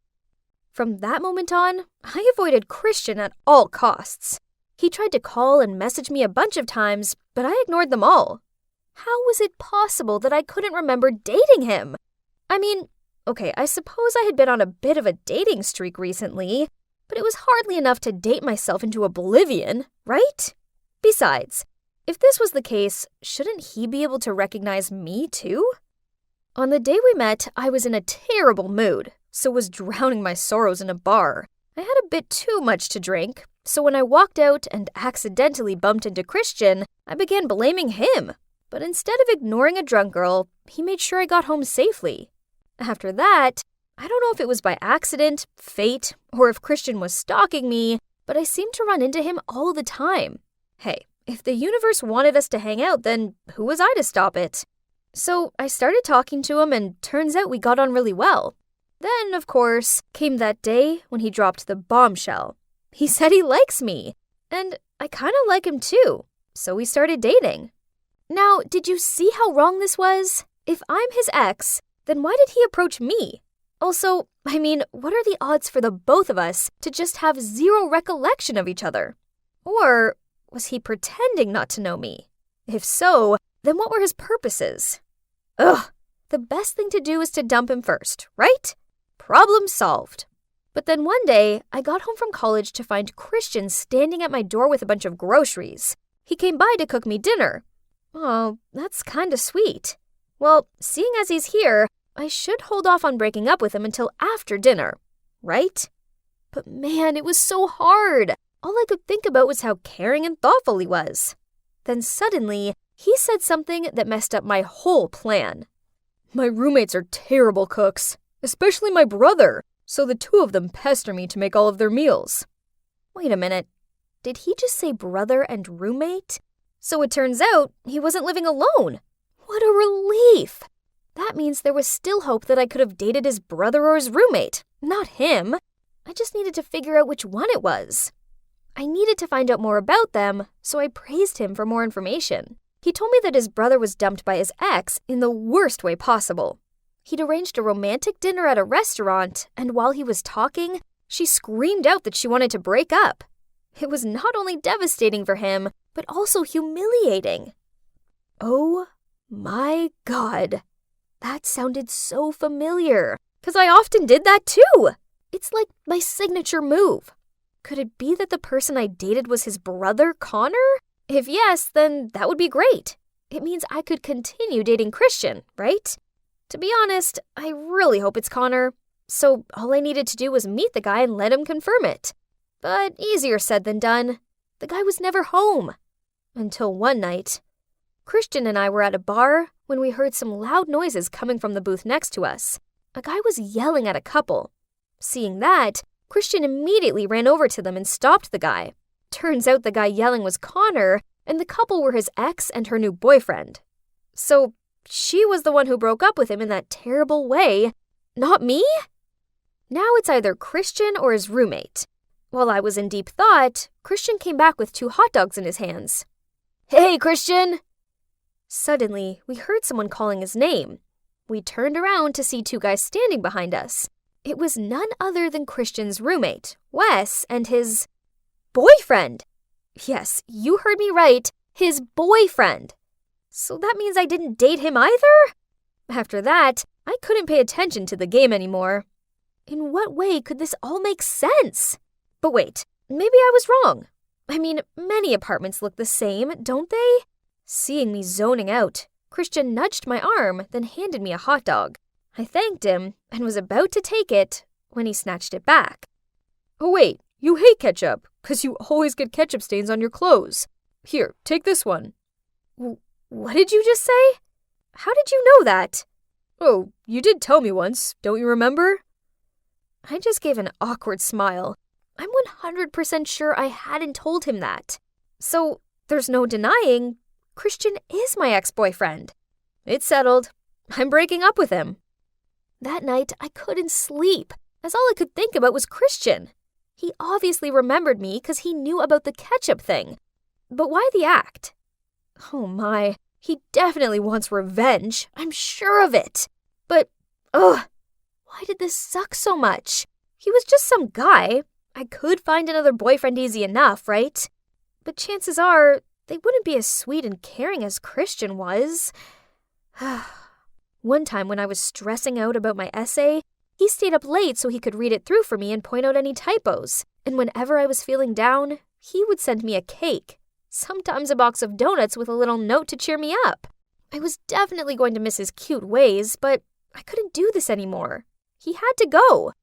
From that moment on, I avoided Christian at all costs. He tried to call and message me a bunch of times, but I ignored them all. How was it possible that I couldn't remember dating him? I mean, okay, I suppose I had been on a bit of a dating streak recently, but it was hardly enough to date myself into oblivion, right? Besides, if this was the case, shouldn't he be able to recognize me too? On the day we met, I was in a terrible mood, so was drowning my sorrows in a bar. I had a bit too much to drink, so when I walked out and accidentally bumped into Christian, I began blaming him. But instead of ignoring a drunk girl, he made sure I got home safely. After that, I don't know if it was by accident, fate, or if Christian was stalking me, but I seemed to run into him all the time. Hey, if the universe wanted us to hang out, then who was I to stop it? So I started talking to him, and turns out we got on really well. Then, of course, came that day when he dropped the bombshell. He said he likes me, and I kind of like him too, so we started dating. Now, did you see how wrong this was? If I'm his ex, then why did he approach me? Also, I mean, what are the odds for the both of us to just have zero recollection of each other? Or was he pretending not to know me? If so, then what were his purposes? Ugh, the best thing to do is to dump him first, right? Problem solved. But then one day, I got home from college to find Christian standing at my door with a bunch of groceries. He came by to cook me dinner. Oh, that's kinda sweet. Well, seeing as he's here, I should hold off on breaking up with him until after dinner, right? But man, it was so hard. All I could think about was how caring and thoughtful he was. Then suddenly, he said something that messed up my whole plan. My roommates are terrible cooks, especially my brother, so the two of them pester me to make all of their meals. Wait a minute, did he just say brother and roommate? So it turns out he wasn't living alone. What a relief! That means there was still hope that I could have dated his brother or his roommate, not him. I just needed to figure out which one it was. I needed to find out more about them, so I praised him for more information. He told me that his brother was dumped by his ex in the worst way possible. He'd arranged a romantic dinner at a restaurant, and while he was talking, she screamed out that she wanted to break up. It was not only devastating for him, but also humiliating. Oh my god. That sounded so familiar, because I often did that too. It's like my signature move. Could it be that the person I dated was his brother, Connor? If yes, then that would be great. It means I could continue dating Christian, right? To be honest, I really hope it's Connor. So all I needed to do was meet the guy and let him confirm it. But easier said than done. The guy was never home. Until one night. Christian and I were at a bar when we heard some loud noises coming from the booth next to us. A guy was yelling at a couple. Seeing that, Christian immediately ran over to them and stopped the guy. Turns out the guy yelling was Connor, and the couple were his ex and her new boyfriend. So she was the one who broke up with him in that terrible way, not me? Now it's either Christian or his roommate. While I was in deep thought, Christian came back with 2 hot dogs in his hands. "Hey, Christian!" Suddenly, we heard someone calling his name. We turned around to see 2 guys standing behind us. It was none other than Christian's roommate, Wes, and his boyfriend. Yes, you heard me right, his boyfriend. So that means I didn't date him either? After that, I couldn't pay attention to the game anymore. In what way could this all make sense? But wait, maybe I was wrong. I mean, many apartments look the same, don't they? Seeing me zoning out, Christian nudged my arm, then handed me a hot dog. I thanked him and was about to take it when he snatched it back. "Oh wait, you hate ketchup, 'cause you always get ketchup stains on your clothes. Here, take this one." What did you just say? How did you know that? "Oh, you did tell me once, don't you remember?" I just gave an awkward smile. I'm 100% sure I hadn't told him that. So there's no denying, Christian is my ex-boyfriend. It's settled. I'm breaking up with him. That night, I couldn't sleep, as all I could think about was Christian. He obviously remembered me because he knew about the ketchup thing. But why the act? Oh my, he definitely wants revenge. I'm sure of it. But, why did this suck so much? He was just some guy. I could find another boyfriend easy enough, right? But chances are, they wouldn't be as sweet and caring as Christian was. One time when I was stressing out about my essay, he stayed up late so he could read it through for me and point out any typos. And whenever I was feeling down, he would send me a cake. Sometimes a box of donuts with a little note to cheer me up. I was definitely going to miss his cute ways, but I couldn't do this anymore. He had to go.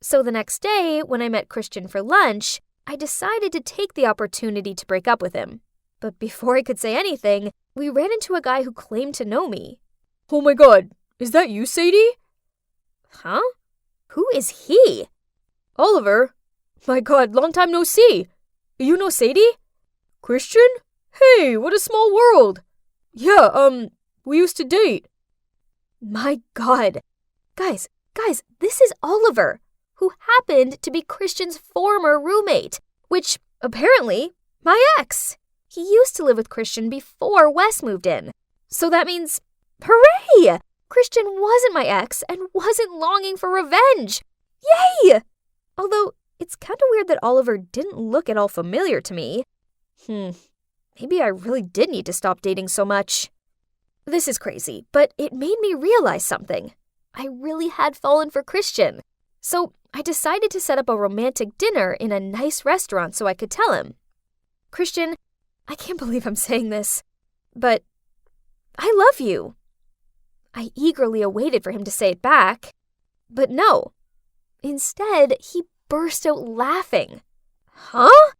So the next day, when I met Christian for lunch, I decided to take the opportunity to break up with him. But before I could say anything, we ran into a guy who claimed to know me. "Oh my god, is that you, Sadie?" Huh? Who is he? "Oliver. My god, long time no see. You know Sadie?" "Christian? Hey, what a small world. Yeah, we used to date." My god. Guys, this is Oliver, who happened to be Christian's former roommate, which, apparently, my ex. He used to live with Christian before Wes moved in. So that means, hooray! Christian wasn't my ex and wasn't longing for revenge. Yay! Although, it's kind of weird that Oliver didn't look at all familiar to me. Maybe I really did need to stop dating so much. This is crazy, but it made me realize something. I really had fallen for Christian. So I decided to set up a romantic dinner in a nice restaurant so I could tell him. "Christian, I can't believe I'm saying this, but I love you." I eagerly awaited for him to say it back, but no. Instead, he burst out laughing. Huh?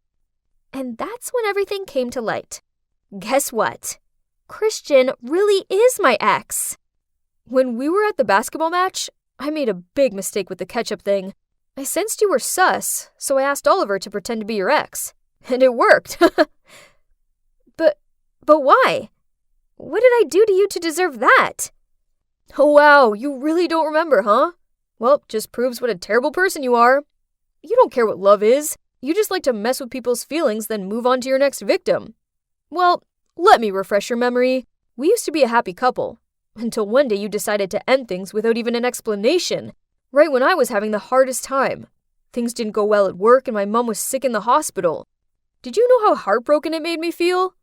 And that's when everything came to light. Guess what? Christian really is my ex. When we were at the basketball match, I made a big mistake with the ketchup thing. I sensed you were sus, so I asked Oliver to pretend to be your ex. And it worked. But why? What did I do to you to deserve that? Oh wow, you really don't remember, huh? Well, just proves what a terrible person you are. You don't care what love is. You just like to mess with people's feelings, then move on to your next victim. Well, let me refresh your memory. We used to be a happy couple, until one day you decided to end things without even an explanation, right when I was having the hardest time. Things didn't go well at work and my mom was sick in the hospital. Did you know how heartbroken it made me feel?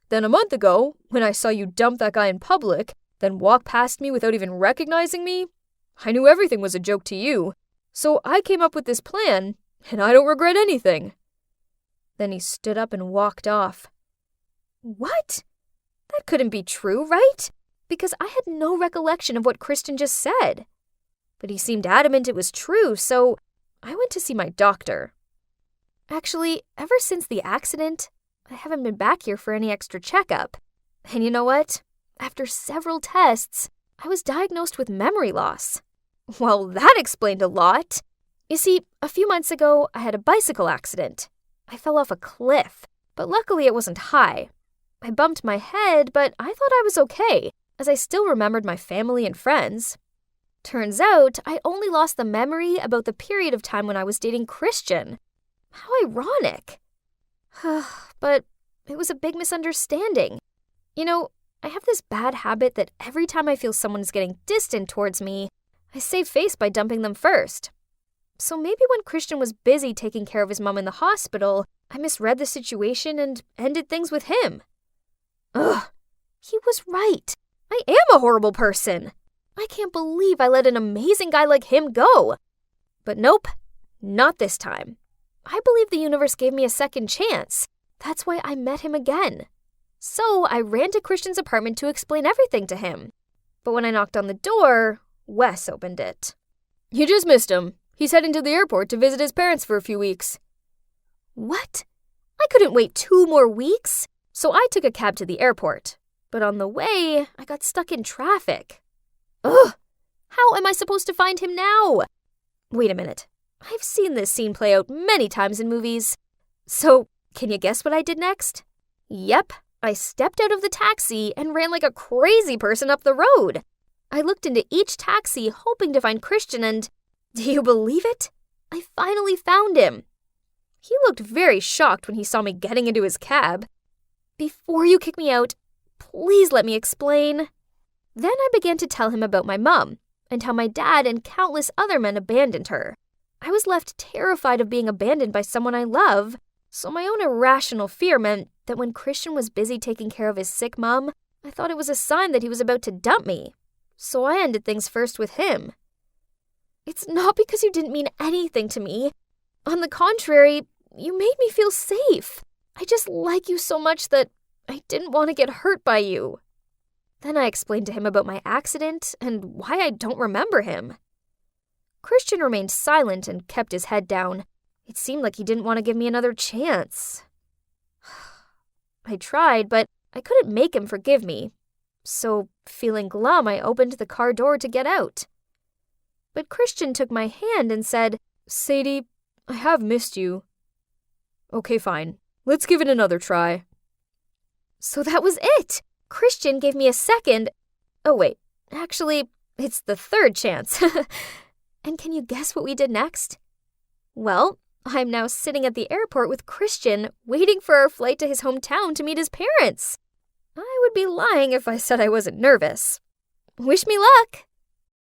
Then a month ago, when I saw you dump that guy in public, then walk past me without even recognizing me, I knew everything was a joke to you. So I came up with this plan, and I don't regret anything. Then he stood up and walked off. What? That couldn't be true, right? Because I had no recollection of what Kristen just said. But he seemed adamant it was true, so I went to see my doctor. Actually, ever since the accident, I haven't been back here for any extra checkup. And you know what? After several tests, I was diagnosed with memory loss. Well, that explained a lot. You see, a few months ago, I had a bicycle accident. I fell off a cliff, but luckily it wasn't high. I bumped my head, but I thought I was okay, as I still remembered my family and friends. Turns out, I only lost the memory about the period of time when I was dating Christian. How ironic. But it was a big misunderstanding. You know, I have this bad habit that every time I feel someone is getting distant towards me, I save face by dumping them first. So maybe when Christian was busy taking care of his mom in the hospital, I misread the situation and ended things with him. Ugh, he was right. I am a horrible person. I can't believe I let an amazing guy like him go. But nope, not this time. I believe the universe gave me a second chance. That's why I met him again. So I ran to Christian's apartment to explain everything to him. But when I knocked on the door, Wes opened it. You just missed him. He's heading to the airport to visit his parents for a few weeks. What? I couldn't wait 2 more weeks, so I took a cab to the airport. But on the way, I got stuck in traffic. Ugh! How am I supposed to find him now? Wait a minute. I've seen this scene play out many times in movies. So, can you guess what I did next? Yep, I stepped out of the taxi and ran like a crazy person up the road. I looked into each taxi hoping to find Christian and, do you believe it? I finally found him. He looked very shocked when he saw me getting into his cab. Before you kick me out, please let me explain. Then I began to tell him about my mom and how my dad and countless other men abandoned her. I was left terrified of being abandoned by someone I love, so my own irrational fear meant that when Christian was busy taking care of his sick mom, I thought it was a sign that he was about to dump me. So I ended things first with him. It's not because you didn't mean anything to me. On the contrary, you made me feel safe. I just like you so much that I didn't want to get hurt by you. Then I explained to him about my accident and why I don't remember him. Christian remained silent and kept his head down. It seemed like he didn't want to give me another chance. I tried, but I couldn't make him forgive me. So, feeling glum, I opened the car door to get out. But Christian took my hand and said, Sadie, I have missed you. Okay, fine. Let's give it another try. So that was it. Christian gave me a second. Oh, wait. Actually, it's the third chance. And can you guess what we did next? Well, I'm now sitting at the airport with Christian, waiting for our flight to his hometown to meet his parents. I would be lying if I said I wasn't nervous. Wish me luck!